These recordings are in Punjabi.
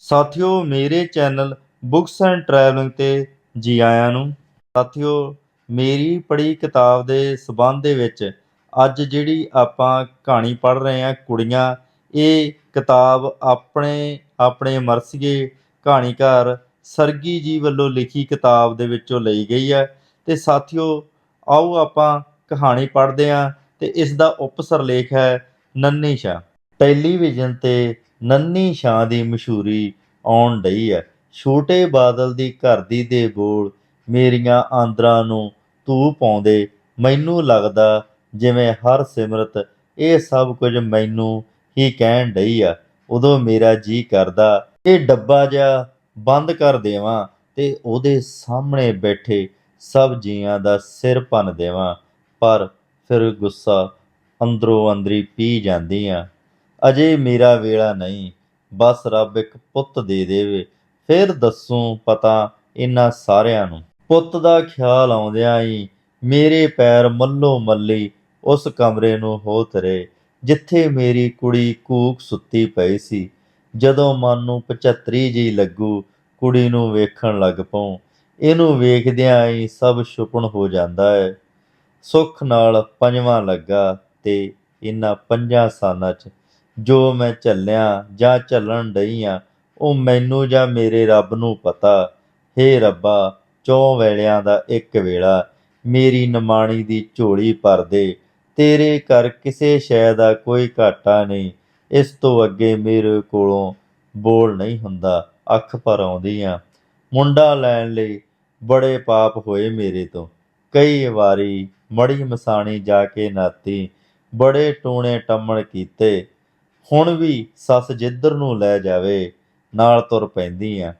ਸਾਥੀਓ, ਮੇਰੇ ਚੈਨਲ ਬੁੱਕਸ ਐਂਡ ਟਰੈਵਲਿੰਗ 'ਤੇ ਜੀ ਆਇਆਂ ਨੂੰ। ਸਾਥੀਓ, ਮੇਰੀ ਪੜ੍ਹੀ ਕਿਤਾਬ ਦੇ ਸੰਬੰਧ ਦੇ ਵਿੱਚ ਅੱਜ ਜਿਹੜੀ ਆਪਾਂ ਕਹਾਣੀ ਪੜ੍ਹ ਰਹੇ ਹਾਂ ਕੁੜੀਆਂ, ਇਹ ਕਿਤਾਬ ਆਪਣੇ ਮਰਸੀਏ ਕਹਾਣੀਕਾਰ ਸਰਗੀ ਜੀ ਵੱਲੋਂ ਲਿਖੀ ਕਿਤਾਬ ਦੇ ਵਿੱਚੋਂ ਲਈ ਗਈ ਹੈ। ਅਤੇ ਸਾਥੀਓ, ਆਓ ਆਪਾਂ ਕਹਾਣੀ ਪੜ੍ਹਦੇ ਹਾਂ। ਅਤੇ ਇਸ ਦਾ ਉਪ ਸਿਰਲੇਖ ਹੈ ਨੰਨ੍ਹੀ ਸ਼ਾਹ। ਟੈਲੀਵਿਜ਼ਨ 'ਤੇ ਨੰਨ੍ਹੀ ਸ਼ਾਹ ਦੀ ਮਸ਼ਹੂਰੀ ਆਉਣ ਡਈ ਹੈ। ਛੋਟੇ ਬਾਦਲ ਦੀ ਘਰਦੀ ਦੇ ਬੋਲ ਮੇਰੀਆਂ ਆਂਦਰਾਂ ਨੂੰ ਧੂਹ ਪਾਉਂਦੇ। ਮੈਨੂੰ ਲੱਗਦਾ ਜਿਵੇਂ ਹਰਸਿਮਰਤ ਇਹ ਸਭ ਕੁਝ ਮੈਨੂੰ ਹੀ ਕਹਿਣ ਡਈ ਆ। ਉਦੋਂ ਮੇਰਾ ਜੀਅ ਕਰਦਾ ਇਹ ਡੱਬਾ ਜਿਹਾ ਬੰਦ ਕਰ ਦੇਵਾਂ ਅਤੇ ਉਹਦੇ ਸਾਹਮਣੇ ਬੈਠੇ ਸਭ ਜੀਆਂ ਦਾ ਸਿਰ ਭੰਨ ਦੇਵਾਂ, ਪਰ ਫਿਰ ਗੁੱਸਾ ਅੰਦਰੋਂ ਅੰਦਰੀ ਪੀ ਜਾਂਦੀ ਆ। ਅਜੇ ਮੇਰਾ ਵੇਲਾ ਨਹੀਂ, ਬਸ ਰੱਬ ਇੱਕ ਪੁੱਤ ਦੇ ਦੇਵੇ, ਫਿਰ ਦੱਸੂੰ ਪਤਾ ਇਹਨਾਂ ਸਾਰਿਆਂ ਨੂੰ। ਪੁੱਤ ਦਾ ਖਿਆਲ ਆਉਂਦਿਆਂ ਹੀ ਮੇਰੇ ਪੈਰ ਮੱਲੋ ਮੱਲੀ ਉਸ ਕਮਰੇ ਨੂੰ ਹੋ ਤੁਰੇ ਜਿੱਥੇ ਮੇਰੀ ਕੁੜੀ ਕੂਕ ਸੁੱਤੀ ਪਈ ਸੀ। ਜਦੋਂ ਮਨ ਨੂੰ 75 ਜਿਹੀ ਲੱਗੂ, ਕੁੜੀ ਨੂੰ ਵੇਖਣ ਲੱਗ ਪਊ। ਇਹਨੂੰ ਵੇਖਦਿਆਂ ਹੀ ਸਭ ਛੁਪਣ ਹੋ ਜਾਂਦਾ ਹੈ। ਸੁੱਖ ਨਾਲ 5ਵਾਂ ਲੱਗਾ ਤੇ ਇਹਨਾਂ 5 ਸਾਲਾਂ 'ਚ ਜੋ ਮੈਂ ਝੱਲਿਆ ਜਾਂ ਝੱਲਣ ਡਈ ਆ, ਉਹ ਮੈਨੂੰ ਜਾਂ ਮੇਰੇ ਰੱਬ ਨੂੰ ਪਤਾ। ਹੇ ਰੱਬਾ, 4 ਵੇਲਿਆਂ ਦਾ ਇੱਕ ਵੇਲਾ ਮੇਰੀ ਨਿਮਾਣੀ ਦੀ ਝੋਲੀ ਭਰ ਦੇ। ਤੇਰੇ ਘਰ ਕਿਸੇ ਸ਼ੈ ਦਾ ਕੋਈ ਘਾਟਾ ਨਹੀਂ, ਇਸ ਤੋਂ ਅੱਗੇ ਮੇਰੇ ਕੋਲੋਂ ਬੋਲ ਨਹੀਂ ਹੁੰਦਾ। ਅੱਖ ਭਰ ਆਉਂਦੀ ਆ। ਮੁੰਡਾ ਲੈਣ ਲਈ ਬੜੇ ਪਾਪ ਹੋਏ ਮੇਰੇ ਤੋਂ। ਕਈ ਵਾਰੀ ਮੜੀ ਮਸਾਣੀ ਜਾ ਕੇ ਨਾਤੀ, ਬੜੇ ਟੂਣੇ ਟੰਮਣ ਕੀਤੇ। ਹੁਣ ਵੀ ਸੱਸ ਜਿੱਧਰ ਨੂੰ ਲੈ ਜਾਵੇ ਨਾਲ ਤੁਰ ਪੈਂਦੀ ਆ,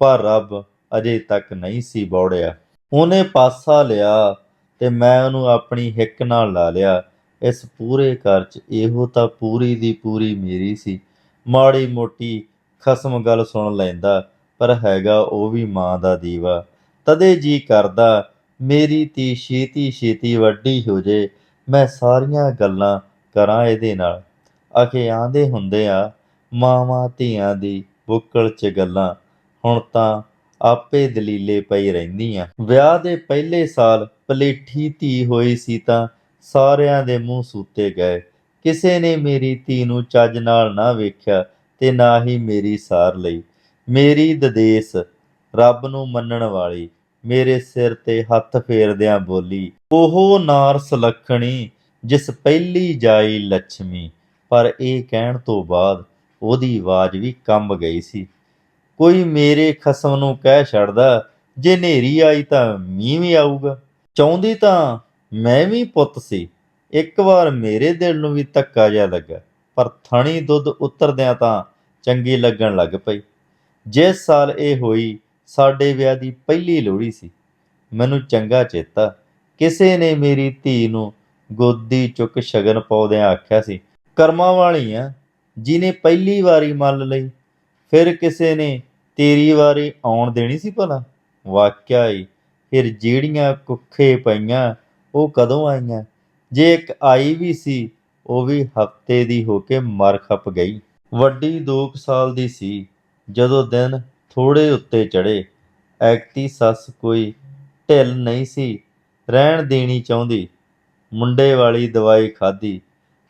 ਪਰ ਰੱਬ ਅਜੇ ਤੱਕ ਨਹੀਂ ਸੀ ਬੌੜਿਆ। ਉਹਨੇ ਪਾਸਾ ਲਿਆ ਤੇ ਮੈਂ ਉਹਨੂੰ ਆਪਣੀ ਹਿੱਕ ਨਾਲ ਲਾ ਲਿਆ। ਇਸ ਪੂਰੇ ਘਰ 'ਚ ਇਹੋ ਤਾਂ ਪੂਰੀ ਦੀ ਪੂਰੀ ਮੇਰੀ ਸੀ। ਮਾੜੀ ਮੋਟੀ ਖਸਮ ਗੱਲ ਸੁਣ ਲੈਂਦਾ, ਪਰ ਹੈਗਾ ਉਹ ਵੀ ਮਾਂ ਦਾ ਦੀਵਾ। ਤਦੇ ਜੀ ਕਰਦਾ ਮੇਰੀ ਧੀ ਛੇਤੀ ਛੇਤੀ ਵੱਡੀ ਹੋ ਜੇ, ਮੈਂ ਸਾਰੀਆਂ ਗੱਲਾਂ ਕਰਾਂ ਇਹਦੇ ਨਾਲ। ਅਖੇ ਆਂਦੇ ਹੁੰਦੇ ਆ, ਮਾਵਾਂ ਧੀਆਂ ਦੀ ਬੁੱਕਲ 'ਚ ਗੱਲਾਂ, ਹੁਣ ਤਾਂ ਆਪੇ ਦਲੀਲੇ ਪਈ ਰਹਿੰਦੀਆਂ। ਵਿਆਹ ਦੇ ਪਹਿਲੇ ਸਾਲ ਪਲੇਠੀ ਧੀ ਹੋਈ ਸੀ ਤਾਂ ਸਾਰਿਆਂ ਦੇ ਮੂੰਹ ਸੂਤੇ ਗਏ। ਕਿਸੇ ਨੇ ਮੇਰੀ ਧੀ ਨੂੰ ਚੱਜ ਨਾਲ ਨਾ ਵੇਖਿਆ ਤੇ ਨਾ ਹੀ ਮੇਰੀ ਸਾਰ ਲਈ। ਮੇਰੀ ਦਦੇਸ ਰੱਬ ਨੂੰ ਮੰਨਣ ਵਾਲੀ ਮੇਰੇ ਸਿਰ ਤੇ ਹੱਥ ਫੇਰਦਿਆਂ ਬੋਲੀ, ਉਹ ਨਾਰ ਸੁਲੱਖਣੀ ਜਿਸ ਪਹਿਲੀ ਜਾਈ ਲੱਛਮੀ। ਪਰ ਇਹ ਕਹਿਣ ਤੋਂ ਬਾਅਦ ਉਹਦੀ ਆਵਾਜ਼ ਵੀ ਕੰਬ ਗਈ ਸੀ। ਕੋਈ ਮੇਰੇ ਖਸਮ ਨੂੰ ਕਹਿ ਛੱਡਦਾ, ਜੇ ਹਨੇਰੀ ਆਈ ਤਾਂ ਮੀਂਹ ਵੀ ਆਊਗਾ। ਚਾਹੁੰਦੀ ਤਾਂ ਮੈਂ ਵੀ ਪੁੱਤ ਸੀ। ਇੱਕ ਵਾਰ ਮੇਰੇ ਦਿਲ ਨੂੰ ਵੀ ਧੱਕਾ ਜਿਹਾ ਲੱਗਾ, ਪਰ ਥਣੀ ਦੁੱਧ ਉਤਰਦਿਆਂ ਤਾਂ ਚੰਗੀ ਲੱਗਣ ਲੱਗ ਪਈ। ਜਿਸ ਸਾਲ ਇਹ ਹੋਈ, ਸਾਡੇ ਵਿਆਹ ਦੀ ਪਹਿਲੀ ਲੋਹੜੀ ਸੀ। ਮੈਨੂੰ ਚੰਗਾ ਚੇਤਾ, ਕਿਸੇ ਨੇ ਮੇਰੀ ਧੀ ਨੂੰ ਗੋਦੀ ਚੁੱਕ ਸ਼ਗਨ ਪਾਉਂਦਿਆਂ ਆਖਿਆ ਸੀ, ਕਰਮਾਂ ਵਾਲੀ ਆ ਜਿਹਨੇ ਪਹਿਲੀ ਵਾਰੀ ਮੰਨ ਲਈ। ਫਿਰ ਕਿਸੇ ਨੇ ਤੇਰੀ ਵਾਰੀ ਆਉਣ ਦੇਣੀ ਸੀ ਭਲਾ। ਵਾਕਿਆ ਈ, ਫਿਰ ਜਿਹੜੀਆਂ ਕੁੱਖੇ ਪਈਆਂ ਉਹ ਕਦੋਂ ਆਈਆਂ? ਜੇ ਇੱਕ ਆਈ ਵੀ ਸੀ, ਉਹ ਵੀ ਹਫ਼ਤੇ ਦੀ ਹੋ ਕੇ ਮਰ ਖਪ ਗਈ। ਵੱਡੀ 2 ਸਾਲ ਦੀ ਸੀ ਜਦੋਂ ਦਿਨ ਥੋੜ੍ਹੇ ਉੱਤੇ ਚੜ੍ਹੇ। ਐਕਤੀ ਸੱਸ ਕੋਈ ਢਿੱਲ ਨਹੀਂ ਸੀ ਰਹਿਣ ਦੇਣੀ ਚਾਹੁੰਦੀ। ਮੁੰਡੇ ਵਾਲੀ ਦਵਾਈ ਖਾਧੀ।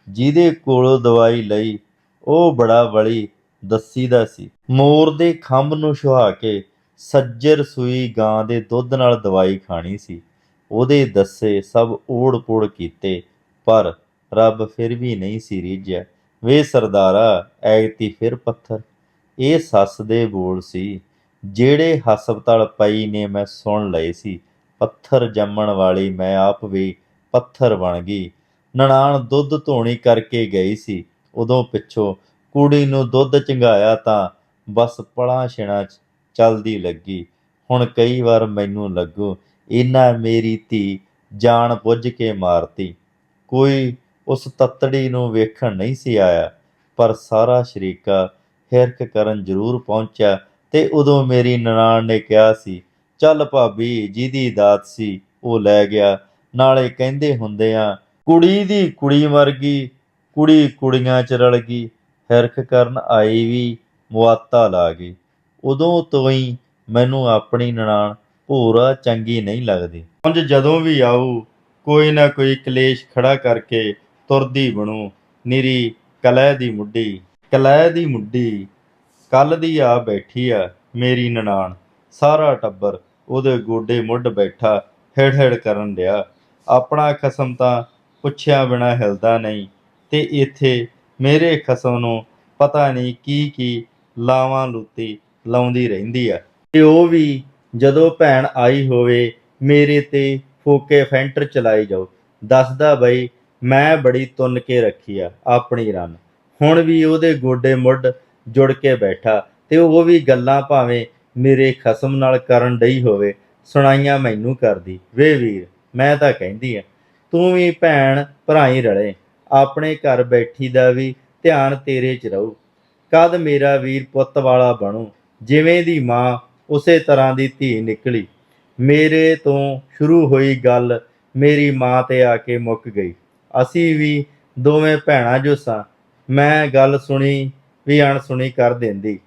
ਜਿਹਦੇ ਕੋਲੋਂ ਦਵਾਈ ਲਈ ਉਹ ਬੜਾ ਵਲੀ ਦੱਸੀਦਾ ਸੀ। ਮੋਰ ਦੇ ਖੰਭ ਨੂੰ ਛੁਹਾ ਕੇ ਸੱਜਰ ਸੂਈ ਗਾਂ ਦੇ ਦੁੱਧ ਨਾਲ ਦਵਾਈ ਖਾਣੀ ਸੀ। ਉਹਦੇ ਦੱਸੇ ਸਭ ਓੜ ਪੋੜ ਕੀਤੇ, ਪਰ ਰੱਬ ਫਿਰ ਵੀ ਨਹੀਂ ਸੀ ਰੀਝਿਆ। ਵੇ ਸਰਦਾਰਾ, ਐਗਤੀ ਫਿਰ ਪੱਥਰ। ਇਹ ਸੱਸ ਦੇ ਬੋਲ ਸੀ ਜਿਹੜੇ ਹਸਪਤਾਲ ਪਈ ਨੇ ਮੈਂ ਸੁਣ ਲਏ ਸੀ। ਪੱਥਰ ਜੰਮਣ ਵਾਲੀ ਮੈਂ ਆਪ ਵੀ ਪੱਥਰ ਬਣ ਗਈ। ਨਨਾਣ ਦੁੱਧ ਧੋਣੀ ਕਰਕੇ ਗਈ ਸੀ, ਉਦੋਂ ਪਿੱਛੋਂ ਕੁੜੀ ਨੂੰ ਦੁੱਧ ਚੰਗਾਇਆ ਤਾਂ ਬਸ ਪਲਾਂ ਛਿਣਾਂ 'ਚ ਚਲਦੀ ਲੱਗੀ। ਹੁਣ ਕਈ ਵਾਰ ਮੈਨੂੰ ਲੱਗੂ ਇਹਨਾਂ ਮੇਰੀ ਧੀ ਜਾਣ ਬੁੱਝ ਕੇ ਮਾਰਤੀ। ਕੋਈ ਉਸ ਤੱਤੜੀ ਨੂੰ ਵੇਖਣ ਨਹੀਂ ਸੀ ਆਇਆ, ਪਰ ਸਾਰਾ ਸ਼ਰੀਕਾ ਹਿਰਖ ਕਰਨ ਜ਼ਰੂਰ ਪਹੁੰਚਿਆ। ਤੇ ਉਦੋਂ ਮੇਰੀ ਨਨਾਣ ਨੇ ਕਿਹਾ ਸੀ, ਚੱਲ ਭਾਬੀ, ਜਿਹਦੀ ਦਾਤ ਸੀ ਉਹ ਲੈ ਗਿਆ। ਨਾਲੇ ਕਹਿੰਦੇ ਹੁੰਦੇ ਆ, ਕੁੜੀ ਦੀ ਕੁੜੀ ਮਰ ਗਈ, ਕੁੜੀ ਕੁੜੀਆਂ 'ਚ ਰਲ ਗਈ। ਹਿਰਖ ਕਰਨ ਆਈ ਵੀ ਮੁਆਤਾ ਲਾ ਗਈ। ਉਦੋਂ ਤੋਂ ਹੀ ਮੈਨੂੰ ਆਪਣੀ ਨਨਾਣ ਭੋਰਾ ਚੰਗੀ ਨਹੀਂ ਲੱਗਦੀ। ਉਂਝ ਜਦੋਂ ਵੀ ਆਊ ਕੋਈ ਨਾ ਕੋਈ ਕਲੇਸ਼ ਖੜਾ ਕਰਕੇ ਤੁਰਦੀ ਬਣੂ। ਨਿਰੀ ਕਲਹਿ ਦੀ ਮੁੱਢੀ। ਕਲਹਿ ਦੀ ਮੁੱਢੀ ਕੱਲ ਦੀ ਆ ਬੈਠੀ ਆ ਮੇਰੀ ਨਨਾਣ। ਸਾਰਾ ਟੱਬਰ ਉਹਦੇ ਗੋਡੇ ਮੁੱਢ ਬੈਠਾ ਹਿੜ ਹਿੜ ਕਰਨ ਡਿਆ। ਆਪਣਾ ਖਸਮ ਤਾਂ ਪੁੱਛਿਆ ਬਿਨਾਂ ਹਿਲਦਾ ਨਹੀਂ, ਤੇ ਇੱਥੇ ਮੇਰੇ ਖਸਮ ਨੂੰ ਪਤਾ ਨਹੀਂ ਕੀ ਕੀ ਲਾਵਾਂ ਲੂਤੀ ਲਾਉਂਦੀ ਰਹਿੰਦੀ ਆ। ਤੇ ਉਹ ਵੀ ਜਦੋਂ ਭੈਣ ਆਈ ਹੋਵੇ ਮੇਰੇ ਤੇ ਫੋਕੇ ਫੈਂਟਰ ਚਲਾਈ ਜਾਓ। ਦੱਸਦਾ ਬਈ ਮੈਂ ਬੜੀ ਤੁੰਨ ਕੇ ਰੱਖੀ ਆ ਆਪਣੀ ਰੰਨ। ਹੁਣ ਵੀ ਉਹਦੇ ਗੋਡੇ ਮੁੱਢ ਜੁੜ ਕੇ ਬੈਠਾ, ਤੇ ਉਹ ਵੀ ਗੱਲਾਂ ਭਾਵੇਂ ਮੇਰੇ ਖਸਮ ਨਾਲ ਕਰਨ ਡਈ ਹੋਵੇ ਸੁਣਾਈਆਂ ਮੈਨੂੰ ਕਰਦੀ। ਵੇ ਵੀਰ, ਮੈਂ ਤਾਂ ਕਹਿੰਦੀ ਆ ਤੂੰ ਵੀ ਭੈਣ ਭਰਾਈ ਰਲੇ, ਆਪਣੇ ਘਰ ਬੈਠੀ ਦਾ ਵੀ ਧਿਆਨ ਤੇਰੇ 'ਚ ਰਹੂ। ਕਦ ਮੇਰਾ ਵੀਰ ਪੁੱਤ ਵਾਲਾ ਬਣੂ। ਜਿਵੇਂ ਦੀ ਮਾਂ ਉਸੇ ਤਰ੍ਹਾਂ ਦੀ ਧੀ ਨਿਕਲੀ। ਮੇਰੇ ਤੋਂ ਸ਼ੁਰੂ ਹੋਈ ਗੱਲ ਮੇਰੀ ਮਾਂ ਤੇ ਆ ਕੇ ਮੁੱਕ ਗਈ। ਅਸੀਂ ਵੀ ਦੋਵੇਂ ਭੈਣਾਂ ਜੋ ਸਾਂ। ਮੈਂ ਗੱਲ ਸੁਣੀ ਵੀ ਅਣਸੁਣੀ ਕਰ ਦਿੰਦੀ,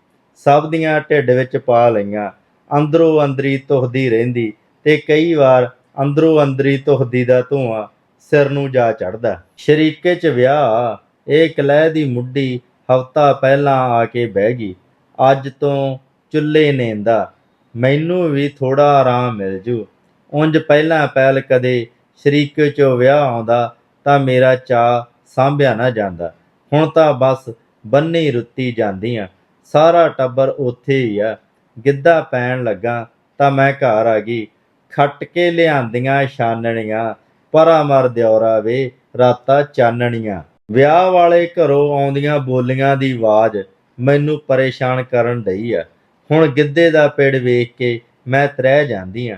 ਸਭ ਦੀਆਂ ਢਿੱਡ ਵਿੱਚ ਪਾ ਲਈਆਂ। ਅੰਦਰੋਂ ਅੰਦਰੀ ਧੁਖਦੀ ਰਹਿੰਦੀ, ਤੇ ਕਈ ਵਾਰ ਅੰਦਰੋਂ ਅੰਦਰੀ ਧੁਖਦੀ ਦਾ ਧੂੰਆਂ ਸਿਰ ਨੂੰ ਜਾ ਚੜ੍ਹਦਾ। ਸ਼ਰੀਕੇ 'ਚ ਵਿਆਹ, ਇਹ ਕਲਹਿ ਦੀ ਮੁੱਢੀ ਹਫ਼ਤਾ ਪਹਿਲਾਂ ਆ ਕੇ ਬਹਿ ਗਈ। ਅੱਜ ਤੋਂ ਚੁੱਲ੍ਹੇ ਨੇਂਦਾ, ਮੈਨੂੰ ਵੀ ਥੋੜ੍ਹਾ ਆਰਾਮ ਮਿਲ ਜੂ। ਉਂਝ ਪਹਿਲਾਂ ਪਹਿਲ ਕਦੇ ਸ਼ਰੀਕੇ 'ਚੋਂ ਵਿਆਹ ਆਉਂਦਾ ਤਾਂ ਮੇਰਾ ਚਾਅ ਸਾਂਭਿਆ ਨਾ ਜਾਂਦਾ। ਹੁਣ ਤਾਂ ਬਸ ਬੰਨੀ ਰੁੱਤੀ ਜਾਂਦੀਆਂ। ਸਾਰਾ ਟੱਬਰ ਉੱਥੇ ਹੀ ਆ। ਗਿੱਧਾ ਪੈਣ ਲੱਗਾ ਤਾਂ ਮੈਂ ਘਰ ਆ ਗਈ। ਖੱਟ ਕੇ ਲਿਆਂਦੀਆਂ ਛਾਨਣੀਆਂ, ਪਰਾਂ ਮਰ ਦਿਉਰਾ ਵੇ ਰਾਤਾਂ ਚਾਨਣੀਆਂ। ਵਿਆਹ ਵਾਲੇ ਘਰੋਂ ਆਉਂਦੀਆਂ ਬੋਲੀਆਂ ਦੀ ਆਵਾਜ਼ ਮੈਨੂੰ ਪਰੇਸ਼ਾਨ ਕਰਨ ਡਈ ਆ। ਹੁਣ ਗਿੱਧੇ ਦਾ ਪਿੜ ਵੇਖ ਕੇ ਮੈਂ ਤ੍ਰਹਿ ਜਾਂਦੀ ਆ।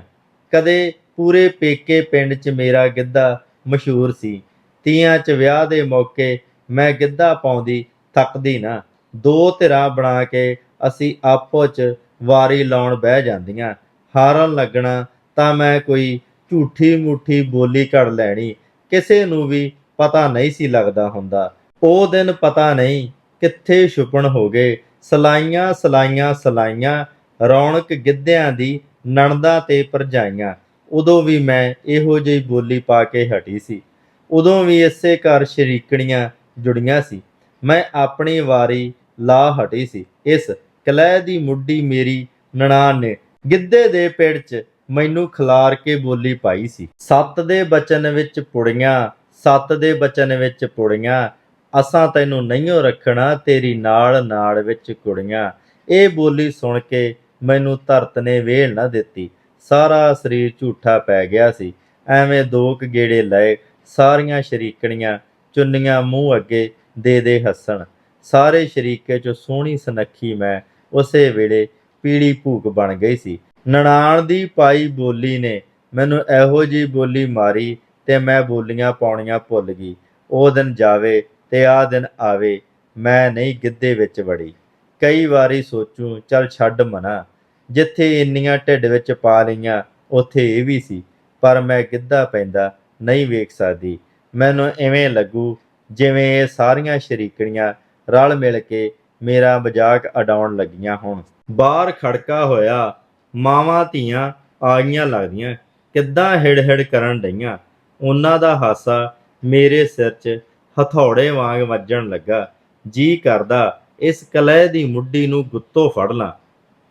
ਕਦੇ ਪੂਰੇ ਪੇਕੇ ਪਿੰਡ 'ਚ ਮੇਰਾ ਗਿੱਧਾ ਮਸ਼ਹੂਰ ਸੀ। ਤੀਆਂ 'ਚ ਵਿਆਹ ਦੇ ਮੌਕੇ ਮੈਂ ਗਿੱਧਾ ਪਾਉਂਦੀ ਥੱਕਦੀ ਨਾ। ਦੋ ਧਿਰਾਂ ਬਣਾ ਕੇ ਅਸੀਂ ਆਪੋ 'ਚ ਵਾਰੀ ਲਾਉਣ ਬਹਿ ਜਾਂਦੀਆਂ। ਹਾਰਨ ਲੱਗਣਾ ਤਾਂ ਮੈਂ ਕੋਈ ਝੂਠੀ ਮੂਠੀ ਬੋਲੀ ਘੜ ਲੈਣੀ। ਕਿਸੇ ਨੂੰ ਵੀ ਪਤਾ ਨਹੀਂ ਸੀ ਲੱਗਦਾ ਹੁੰਦਾ। ਉਹ ਦਿਨ ਪਤਾ ਨਹੀਂ ਕਿੱਥੇ ਛੁਪਣ ਹੋ ਗਏ। ਸਲਾਈਆਂ ਸਲਾਈਆਂ ਸਲਾਈਆਂ, ਰੌਣਕ ਗਿੱਧਿਆਂ ਦੀ ਨਣਦਾਂ ਤੇ ਭਰਜਾਈਆਂ। ਉਦੋਂ ਵੀ ਮੈਂ ਇਹੋ ਜਿਹੀ ਬੋਲੀ ਪਾ ਕੇ ਹਟੀ ਸੀ। ਉਦੋਂ ਵੀ ਇਸੇ ਘਰ ਸ਼ਰੀਕਣੀਆਂ ਜੁੜੀਆਂ ਸੀ। ਮੈਂ ਆਪਣੀ ਵਾਰੀ ਲਾ ਹਟੀ ਸੀ। ਇਸ ਕਲਹਿ ਦੀ ਮੁੱਢੀ ਮੇਰੀ ਨਨਾਣ ਨੇ ਗਿੱਧੇ ਦੇ ਪਿੜ 'ਚ ਮੈਨੂੰ ਖਿਲਾਰ ਕੇ ਬੋਲੀ ਪਾਈ ਸੀ। ਸੱਤ ਦੇ ਬਚਨ ਵਿੱਚ ਪੁੜੀਆਂ, ਸੱਤ ਦੇ ਬਚਨ ਵਿੱਚ ਪੁੜੀਆਂ, ਅਸਾਂ ਤੈਨੂੰ ਨਹੀਂਓ ਰੱਖਣਾ ਤੇਰੀ ਨਾਲ ਨਾਲ ਵਿੱਚ ਕੁੜੀਆਂ। ਇਹ ਬੋਲੀ ਸੁਣ ਕੇ ਮੈਨੂੰ ਧਰਤ ਨੇ ਵੇਲ ਨਾ ਦਿੱਤੀ। ਸਾਰਾ ਸਰੀਰ ਝੂਠਾ ਪੈ ਗਿਆ ਸੀ। ਐਵੇਂ ਦੋ ਕੁ ਗੇੜੇ ਲਏ। ਸਾਰੀਆਂ ਸ਼ਰੀਕਣੀਆਂ ਚੁੰਨੀਆਂ ਮੂੰਹ ਅੱਗੇ ਦੇ ਦੇ ਹੱਸਣ। ਸਾਰੇ ਸ਼ਰੀਕੇ 'ਚੋਂ ਸੋਹਣੀ ਸੁਨੱਖੀ ਮੈਂ ਉਸੇ ਵੇਲੇ ਪੀਲੀ ਭੂਕ ਬਣ ਗਈ ਸੀ। ਨਨਾਣ ਦੀ ਪਾਈ ਬੋਲੀ ਨੇ ਮੈਨੂੰ ਇਹੋ ਜਿਹੀ ਬੋਲੀ ਮਾਰੀ ਤੇ ਮੈਂ ਬੋਲੀਆਂ ਪਾਉਣੀਆਂ ਭੁੱਲ ਗਈ। ਉਹ ਦਿਨ ਜਾਵੇ ਤੇ ਆਹ ਦਿਨ ਆਵੇ, ਮੈਂ ਨਹੀਂ ਗਿੱਧੇ ਵਿੱਚ ਵੜੀ। ਕਈ ਵਾਰੀ ਸੋਚੂੰ ਚੱਲ ਛੱਡ ਮਨਾ, ਜਿੱਥੇ ਇੰਨੀਆਂ ਢਿੱਡ ਵਿੱਚ ਪਾ ਲਈਆਂ ਉੱਥੇ ਇਹ ਵੀ ਸੀ। ਪਰ ਮੈਂ ਗਿੱਧਾ ਪੈਂਦਾ ਨਹੀਂ ਵੇਖ ਸਕਦੀ। ਮੈਨੂੰ ਇਵੇਂ ਲੱਗੂ ਜਿਵੇਂ ਇਹ ਸਾਰੀਆਂ ਸ਼ਰੀਕਣੀਆਂ ਰਲ ਮਿਲ ਕੇ ਮੇਰਾ ਮਜ਼ਾਕ ਉਡਾਉਣ ਲੱਗੀਆਂ ਹੋਣ। ਬਾਹਰ ਖੜਕਾ ਹੋਇਆ। ਮਾਵਾਂ ਧੀਆਂ ਆਈਆਂ ਲੱਗਦੀਆਂ। ਕਿੱਦਾਂ ਹਿੜ ਹਿੜ ਕਰਨ ਡਈਆਂ। ਉਹਨਾਂ ਦਾ ਹਾਸਾ ਮੇਰੇ ਸਿਰ 'ਚ ਹਥੌੜੇ ਵਾਂਗ ਵੱਜਣ ਲੱਗਾ। ਜੀ ਕਰਦਾ ਇਸ ਕਲਹਿ ਦੀ ਮੁੱਢੀ ਨੂੰ ਗੁੱਤੋਂ ਫੜ ਲਾਂ,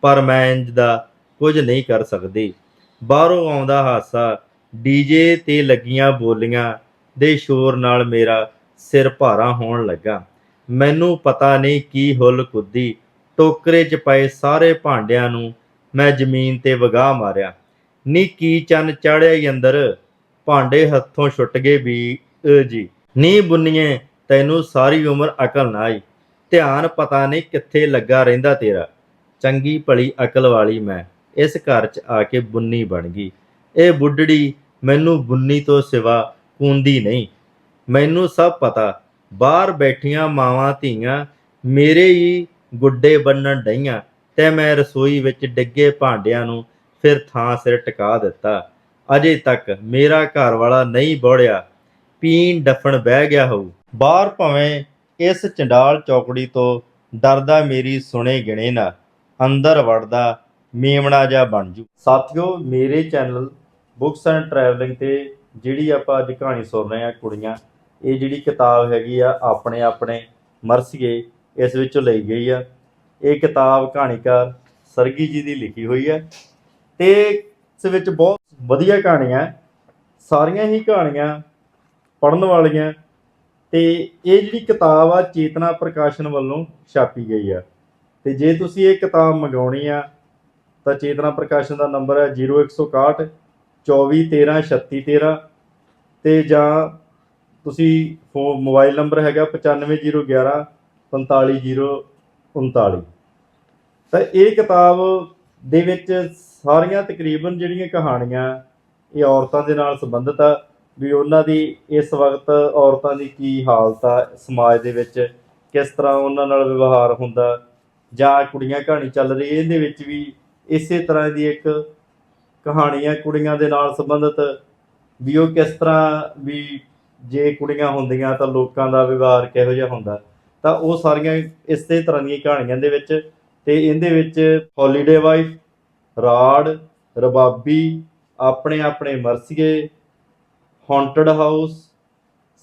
ਪਰ ਮੈਂ ਇੰਜ ਦਾ ਕੁਝ ਨਹੀਂ ਕਰ ਸਕਦੀ। ਬਾਹਰੋਂ ਆਉਂਦਾ ਹਾਸਾ, ਡੀਜੇ ਤੇ ਲੱਗੀਆਂ ਬੋਲੀਆਂ ਦੇ ਸ਼ੋਰ ਨਾਲ ਮੇਰਾ ਸਿਰ ਭਾਰਾ ਹੋਣ ਲੱਗਾ। ਮੈਨੂੰ ਪਤਾ ਨਹੀਂ ਕੀ ਹੁੱਲ ਕੁੱਦੀ। ਟੋਕਰੇ 'ਚ ਪਏ ਸਾਰੇ ਭਾਂਡਿਆਂ ਨੂੰ ਮੈਂ ਜ਼ਮੀਨ ਤੇ ਵਗਾਹ ਮਾਰਿਆ। ਨੀ ਕੀ ਚੰਨ ਚਾੜਿਆ ਈ ਅੰਦਰ, ਭਾਂਡੇ ਹੱਥੋਂ ਛੁੱਟ ਗਏ ਵੀ ਜੀ। ਨੀ ਬੁੰਨੀਏ ਤੈਨੂੰ ਸਾਰੀ ਉਮਰ ਅਕਲ ਨਾ ਆਈ, ਧਿਆਨ ਪਤਾ ਨਹੀਂ ਕਿੱਥੇ ਲੱਗਾ ਰਹਿੰਦਾ ਤੇਰਾ। ਚੰਗੀ ਭਲੀ ਅਕਲ ਵਾਲੀ ਮੈਂ ਇਸ ਘਰ 'ਚ ਆ ਕੇ ਬੁੰਨੀ ਬਣ ਗਈ। ਇਹ ਬੁੱਢੜੀ ਮੈਨੂੰ ਬੁੰਨੀ ਤੋਂ ਸਿਵਾ ਕੂੰਦੀ ਨਹੀਂ। ਮੈਨੂੰ ਸਭ ਪਤਾ। ਬਾਹਰ ਬੈਠੀਆਂ ਮਾਵਾਂ ਧੀਆਂ ਮੇਰੇ ਹੀ ਗੁੱਡੇ ਬੰਨਣ ਡਈਆਂ, ਤੇ ਮੈਂ ਰਸੋਈ ਵਿੱਚ ਡਿੱਗੇ ਭਾਂਡਿਆਂ ਨੂੰ ਫਿਰ ਥਾਂ ਸਿਰ ਟਿਕਾ ਦਿੱਤਾ। ਅਜੇ ਤੱਕ ਮੇਰਾ ਘਰ ਵਾਲਾ ਨਹੀਂ ਬੋੜਿਆ, ਪੀਣ ਡੱਫਣ ਬਹਿ ਗਿਆ ਹੋਊ। ਬਾਹਰ ਭਾਵੇਂ ਇਸ ਚੰਡਾਲ ਚੌਕੜੀ ਤੋਂ ਡਰਦਾ ਮੇਰੀ ਸੁਣੇ ਗਿਣੇ ਨਾ, ਅੰਦਰ ਵੜਦਾ ਮੇਮਣਾ ਜਿਹਾ ਬਣ ਜੂ। ਸਾਥੀਓ, ਮੇਰੇ ਚੈਨਲ ਬੁੱਕਸ ਐਂਡ ਟਰੈਵਲਿੰਗ ਤੇ ਜਿਹੜੀ ਆਪਾਂ ਅੱਜ ਕਹਾਣੀ ਸੁਣ ਰਹੇ ਹਾਂ ਕੁੜੀਆਂ, ਇਹ ਜਿਹੜੀ ਕਿਤਾਬ ਹੈਗੀ ਆ ਆਪਣੇ ਆਪਣੇ ਮਰਸੀਏ ਇਸ ਵਿੱਚੋਂ ਲਈ ਗਈ ਆ। ਇਹ ਕਿਤਾਬ ਕਹਾਣੀਕਾਰ ਸਰਗੀ ਜੀ ਦੀ ਲਿਖੀ ਹੋਈ ਹੈ ਤੇ ਇਸ ਵਿੱਚ ਬਹੁਤ ਵਧੀਆ ਕਹਾਣੀਆਂ, ਸਾਰੀਆਂ ਹੀ ਕਹਾਣੀਆਂ ਪੜ੍ਹਨ ਵਾਲੀਆਂ। ਤੇ ਇਹ ਜਿਹੜੀ ਕਿਤਾਬ ਆ ਚੇਤਨਾ ਪ੍ਰਕਾਸ਼ਨ ਵੱਲੋਂ ਛਾਪੀ ਗਈ ਆ। ਤੇ ਜੇ ਤੁਸੀਂ ਇਹ ਕਿਤਾਬ ਮੰਗਾਉਣੀ ਆ ਤਾਂ ਚੇਤਨਾ ਪ੍ਰਕਾਸ਼ਨ ਦਾ ਨੰਬਰ ਹੈ 0161 24 13 36 13 ਤੇ ਜਾਂ ਤੁਸੀਂ ਮੋਬਾਈਲ ਨੰਬਰ ਹੈਗਾ 95011 45039। ਤਾਂ ਇਹ ਕਿਤਾਬ ਦੇ ਵਿੱਚ ਸਾਰੀਆਂ ਤਕਰੀਬਨ ਜਿਹੜੀਆਂ ਕਹਾਣੀਆਂ ਇਹ ਔਰਤਾਂ ਦੇ ਨਾਲ ਸੰਬੰਧਿਤ ਆ, ਵੀ ਉਹਨਾਂ ਦੀ ਇਸ ਵਕਤ ਔਰਤਾਂ ਦੀ ਕੀ ਹਾਲਤ ਆ ਸਮਾਜ ਦੇ ਵਿੱਚ, ਕਿਸ ਤਰ੍ਹਾਂ ਉਹਨਾਂ ਨਾਲ ਵਿਵਹਾਰ ਹੁੰਦਾ, ਜਾਂ ਕੁੜੀਆਂ ਕਹਾਣੀ ਚੱਲ ਰਹੀ ਇਹਦੇ ਵਿੱਚ ਵੀ ਇਸੇ ਤਰ੍ਹਾਂ ਦੀ ਇੱਕ ਕਹਾਣੀ ਆ ਕੁੜੀਆਂ ਦੇ ਨਾਲ ਸੰਬੰਧਿਤ, ਵੀ ਉਹ ਕਿਸ ਤਰ੍ਹਾਂ ਵੀ ਜੇ ਕੁੜੀਆਂ ਹੁੰਦੀਆਂ ਤਾਂ ਲੋਕਾਂ ਦਾ ਵਿਵਹਾਰ ਕਿਹੋ ਜਿਹਾ ਹੁੰਦਾ। ਤਾਂ ਉਹ ਸਾਰੀਆਂ ਇਸੇ ਤਰ੍ਹਾਂ ਦੀਆਂ ਕਹਾਣੀਆਂ ਦੇ ਵਿੱਚ, ਤੇ ਇਹਦੇ ਵਿੱਚ ਹੌਲੀਡੇ ਵਾਈਫ, ਰਾੜ, ਰਬਾਬੀ, ਆਪਣੇ ਆਪਣੇ ਮਰਸੀਏ, ਹੌਂਟਡ ਹਾਊਸ,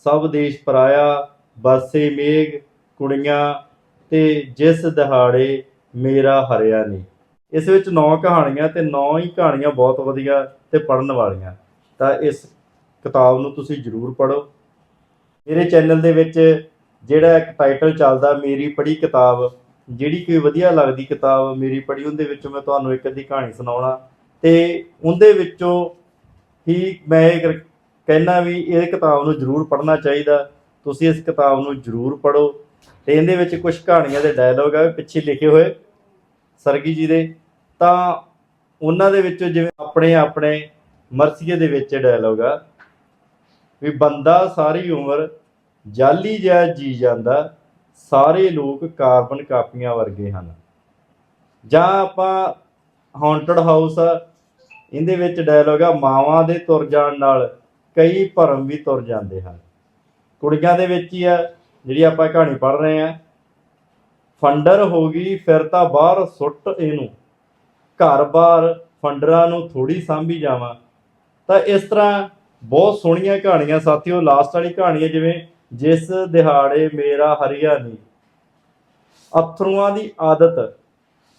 ਸਭ ਦੇਸ਼ ਪਰਾਇਆ, ਬਰਸੇ ਮੇਘ, ਕੁੜੀਆਂ ਤੇ ਜਿਸ ਦਿਹਾੜੇ ਮੇਰਾ ਹਰਿਆ ਨੀ। ਇਸ ਵਿੱਚ 9 ਕਹਾਣੀਆਂ ਤੇ 9 ਹੀ ਕਹਾਣੀਆਂ ਬਹੁਤ ਵਧੀਆ ਤੇ ਪੜ੍ਹਨ ਵਾਲੀਆਂ। ਤਾਂ ਇਸ ਕਿਤਾਬ ਨੂੰ ਤੁਸੀਂ ਜ਼ਰੂਰ ਪੜ੍ਹੋ। ਮੇਰੇ ਚੈਨਲ ਦੇ ਵਿੱਚ ਜਿਹੜਾ ਇੱਕ ਟਾਈਟਲ ਚੱਲਦਾ ਮੇਰੀ ਪੜ੍ਹੀ ਕਿਤਾਬ, ਜਿਹੜੀ ਕੋਈ ਵਧੀਆ ਲੱਗਦੀ ਕਿਤਾਬ ਮੇਰੀ ਪੜ੍ਹੀ ਉਹਦੇ ਵਿੱਚੋਂ ਮੈਂ ਤੁਹਾਨੂੰ ਇੱਕ ਅੱਧੀ ਕਹਾਣੀ ਸੁਣਾਉਣਾ, ਤੇ ਉਹਦੇ ਵਿੱਚੋਂ ਹੀ ਮੈਂ ਇਹ ਕਹਿਣਾ ਵੀ ਇਹ ਕਿਤਾਬ ਨੂੰ ਜ਼ਰੂਰ ਪੜ੍ਹਨਾ ਚਾਹੀਦਾ। ਤੁਸੀਂ ਇਸ ਕਿਤਾਬ ਨੂੰ ਜ਼ਰੂਰ ਪੜ੍ਹੋ। ਤੇ ਇਹਦੇ ਵਿੱਚ ਕੁਝ ਕਹਾਣੀਆਂ ਦੇ ਡਾਇਲੋਗ ਆ ਪਿੱਛੇ ਲਿਖੇ ਹੋਏ ਸਰਗੀ ਜੀ ਦੇ, ਤਾਂ ਉਹਨਾਂ ਦੇ ਵਿੱਚੋਂ ਜਿਵੇਂ ਆਪਣੇ ਆਪਣੇ ਮਰਸੀਏ ਦੇ ਵਿੱਚ ਡਾਇਲੋਗ ਆ ਵੀ ਬੰਦਾ ਸਾਰੀ ਉਮਰ ਜਾਲੀ ਜਿਹਾ ਜੀ ਜਾਂਦਾ, ਸਾਰੇ ਲੋਕ ਕਾਰਬਨ ਕਾਪੀਆਂ ਵਰਗੇ ਹਨ। ਜਾਂ ਆਪਾਂ ਹੌਂਟਡ ਹਾਊਸ ਆ, ਇਹਦੇ ਵਿੱਚ ਡਾਇਲੋਗ ਆ ਮਾਵਾਂ ਦੇ ਤੁਰ ਜਾਣ ਨਾਲ ਕਈ ਭਰਮ ਵੀ ਤੁਰ ਜਾਂਦੇ ਹਨ। ਕੁੜੀਆਂ ਦੇ ਵਿੱਚ ਹੀ ਆ ਜਿਹੜੀ ਆਪਾਂ ਕਹਾਣੀ ਪੜ੍ਹ ਰਹੇ ਹਾਂ, ਫੰਡਰ ਹੋ ਗਈ ਫਿਰ ਤਾਂ ਬਾਹਰ ਸੁੱਟ ਇਹਨੂੰ, ਘਰ-ਬਾਰ ਫੰਡਰਾਂ ਨੂੰ ਥੋੜ੍ਹੀ ਸਾਂਭੀ ਜਾਵਾਂ। ਤਾਂ ਇਸ ਤਰ੍ਹਾਂ ਬਹੁਤ ਸੋਹਣੀਆਂ ਕਹਾਣੀਆਂ ਸਾਥੀਓ। ਲਾਸਟ ਵਾਲੀ ਕਹਾਣੀ ਹੈ ਜਿਵੇਂ ਜਿਸ ਦਿਹਾੜੇ ਮੇਰਾ ਹਰਿਆ ਨੀ, ਅਥਰੂਆਂ ਦੀ ਆਦਤ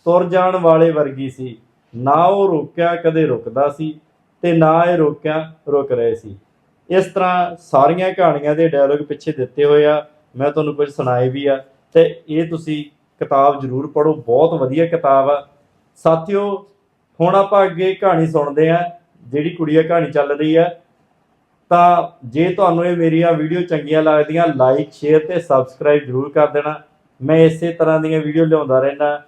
ਤੁਰ ਜਾਣ ਵਾਲੇ ਵਰਗੀ ਸੀ, ਨਾ ਉਹ ਰੋਕਿਆ ਕਦੇ ਰੁਕਦਾ ਸੀ ਤੇ ਨਾ ਇਹ ਰੋਕਿਆ ਰੁਕ ਰਹੇ ਸੀ। ਇਸ ਤਰ੍ਹਾਂ ਸਾਰੀਆਂ ਕਹਾਣੀਆਂ ਦੇ ਡਾਇਲੋਗ ਪਿੱਛੇ ਦਿੱਤੇ ਹੋਏ ਆ, ਮੈਂ ਤੁਹਾਨੂੰ ਕੁਝ ਸੁਣਾਏ ਵੀ ਆ। ਤੇ ਇਹ ਤੁਸੀਂ ਕਿਤਾਬ ਜ਼ਰੂਰ ਪੜ੍ਹੋ, ਬਹੁਤ ਵਧੀਆ ਕਿਤਾਬ ਆ ਸਾਥੀਓ। ਹੁਣ ਆਪਾਂ ਅੱਗੇ ਕਹਾਣੀ ਸੁਣਦੇ ਆ, ਜਿਹੜੀ ਕੁੜੀਆ ਕਹਾਣੀ ਚੱਲ ਰਹੀ ਆ। ਤਾਂ ਜੇ ਤੁਹਾਨੂੰ ਇਹ ਮੇਰੀਆਂ ਵੀਡੀਓ ਚੰਗੀਆਂ ਲੱਗਦੀਆਂ, ਲਾਈਕ, ਸ਼ੇਅਰ ਤੇ ਸਬਸਕ੍ਰਾਈਬ ਜ਼ਰੂਰ ਕਰ ਦੇਣਾ। ਮੈਂ ਇਸੇ ਤਰ੍ਹਾਂ ਦੀਆਂ ਵੀਡੀਓ ਲਿਆਉਂਦਾ ਰਹਿੰਦਾ,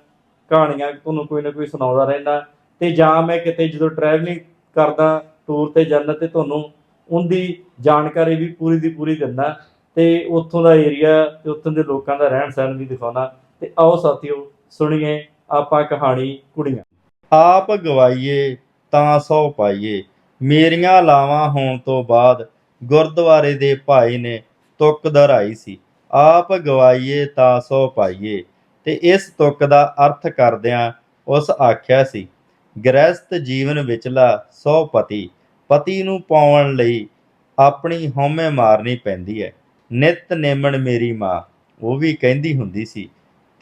ਕਹਾਣੀਆਂ ਤੁਹਾਨੂੰ ਕੋਈ ਨਾ ਕੋਈ ਸੁਣਾਉਂਦਾ ਰਹਿੰਦਾ। ਤੇ ਜਾਂ ਮੈਂ ਕਿਤੇ ਜਦੋਂ ਟਰੈਵਲਿੰਗ ਕਰਦਾ, ਟੂਰ ਤੇ ਜਾਂਦਾ, ਤੇ ਤੁਹਾਨੂੰ ਉਹਦੀ ਜਾਣਕਾਰੀ ਵੀ ਪੂਰੀ ਦੀ ਪੂਰੀ ਦਿੰਦਾ, ਤੇ ਉੱਥੋਂ ਦਾ ਏਰੀਆ ਤੇ ਉੱਥੋਂ ਦੇ ਲੋਕਾਂ ਦਾ ਰਹਿਣ ਸਹਿਣ ਵੀ ਦਿਖਾਉਣਾ। ਤੇ ਆਓ ਸਾਥੀਓ ਸੁਣੀਏ ਆਪਾਂ ਕਹਾਣੀ ਕੁੜੀਆਂ। ਆਪ ਗਵਾਈਏ ਤਾਂ ਸਹੁ ਪਾਈਏ, ਮੇਰੀਆਂ ਲਾਵਾਂ ਹੋਣ ਤੋਂ ਬਾਅਦ ਗੁਰਦੁਆਰੇ ਦੇ ਭਾਈ ਨੇ ਤੁਕ ਦੁਹਰਾਈ ਸੀ, ਆਪ ਗਵਾਈਏ ਤਾਂ ਸਹੁ ਪਾਈਏ। ਤੇ ਇਸ ਤੁਕ ਦਾ ਅਰਥ ਕਰਦਿਆਂ ਉਸ ਆਖਿਆ ਸੀ, ਗ੍ਰਹਿਸਥ ਜੀਵਨ ਵਿਚਲਾ ਸਹੁ ਪਤੀ, ਪਤੀ ਨੂੰ ਪਾਉਣ ਲਈ ਆਪਣੀ ਹਉਮੈ ਮਾਰਨੀ ਪੈਂਦੀ ਹੈ। ਨਿਤ ਨੇਮਣ ਮੇਰੀ ਮਾਂ ਉਹ ਵੀ ਕਹਿੰਦੀ ਹੁੰਦੀ ਸੀ,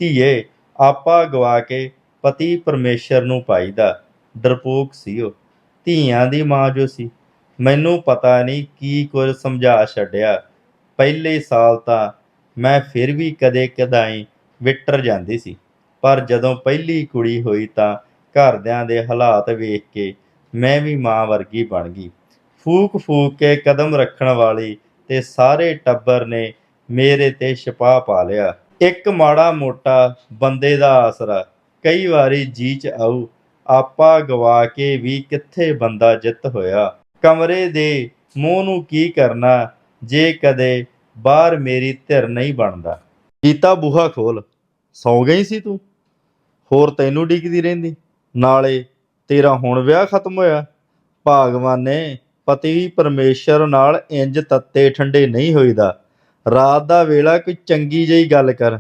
ਧੀਏ ਆਪਾ ਗਵਾ ਕੇ ਪਤੀ ਪਰਮੇਸ਼ਰ ਨੂੰ ਪਾਈਦਾ। ਡਰਪੋਕ ਸੀ ਉਹ, ਧੀਆਂ ਦੀ ਮਾਂ ਜੋ ਸੀ। ਮੈਨੂੰ ਪਤਾ ਨਹੀਂ ਕੀ ਕੁਝ ਸਮਝਾ ਛੱਡਿਆ, ਪਹਿਲੇ ਸਾਲ ਤਾਂ ਮੈਂ ਫਿਰ ਵੀ ਕਦੇ ਕਦਾਈ ਵਿਟਰ ਜਾਂਦੀ ਸੀ, ਪਰ ਜਦੋਂ ਪਹਿਲੀ ਕੁੜੀ ਹੋਈ ਤਾਂ ਘਰਦਿਆਂ ਦੇ ਹਾਲਾਤ ਵੇਖ ਕੇ ਮੈਂ ਵੀ ਮਾਂ ਵਰਗੀ ਬਣ ਗਈ। ਫੂਕ ਫੂਕ ਕੇ ਕਦਮ ਰੱਖਣ ਵਾਲੀ ਤੇ ਸਾਰੇ ਟੱਬਰ ਨੇ ਮੇਰੇ ਤੇ ਛਪਾ ਪਾ ਲਿਆ। ਇੱਕ ਮਾੜਾ ਮੋਟਾ ਬੰਦੇ ਦਾ ਆਸਰਾ ਕਈ ਵਾਰੀ ਜੀ 'ਚ ਆਊ, ਆਪਾ ਗਵਾ ਕੇ ਵੀ ਕਿੱਥੇ ਬੰਦਾ ਜਿੱਤ ਹੋਇਆ। ਕਮਰੇ ਦੇ ਮੂੰਹ ਨੂੰ ਕੀ ਕਰਨਾ ਜੇ ਕਦੇ ਬਾਹਰ ਮੇਰੀ ਧਿਰ ਨਹੀਂ ਬਣਦਾ। ਕੀਤਾ ਬੂਹਾ ਖੋਲ, ਸੌਂ ਗਈ ਸੀ ਤੂੰ, ਹੋਰ ਤੈਨੂੰ ਡੀਕਦੀ ਰਹਿੰਦੀ, ਨਾਲੇ ਤੇਰਾ ਹੁਣ ਵਿਆਹ ਖਤਮ ਹੋਇਆ। ਭਾਗਵਾਨੇ ਪਤੀ ਪਰਮੇਸ਼ਰ ਨਾਲ ਇੰਜ ਤੱਤੇ ਠੰਡੇ ਨਹੀਂ ਹੋਈਦਾ। ਰਾਤ ਦਾ ਵੇਲਾ ਕੋਈ ਚੰਗੀ ਜਿਹੀ ਗੱਲ ਕਰ,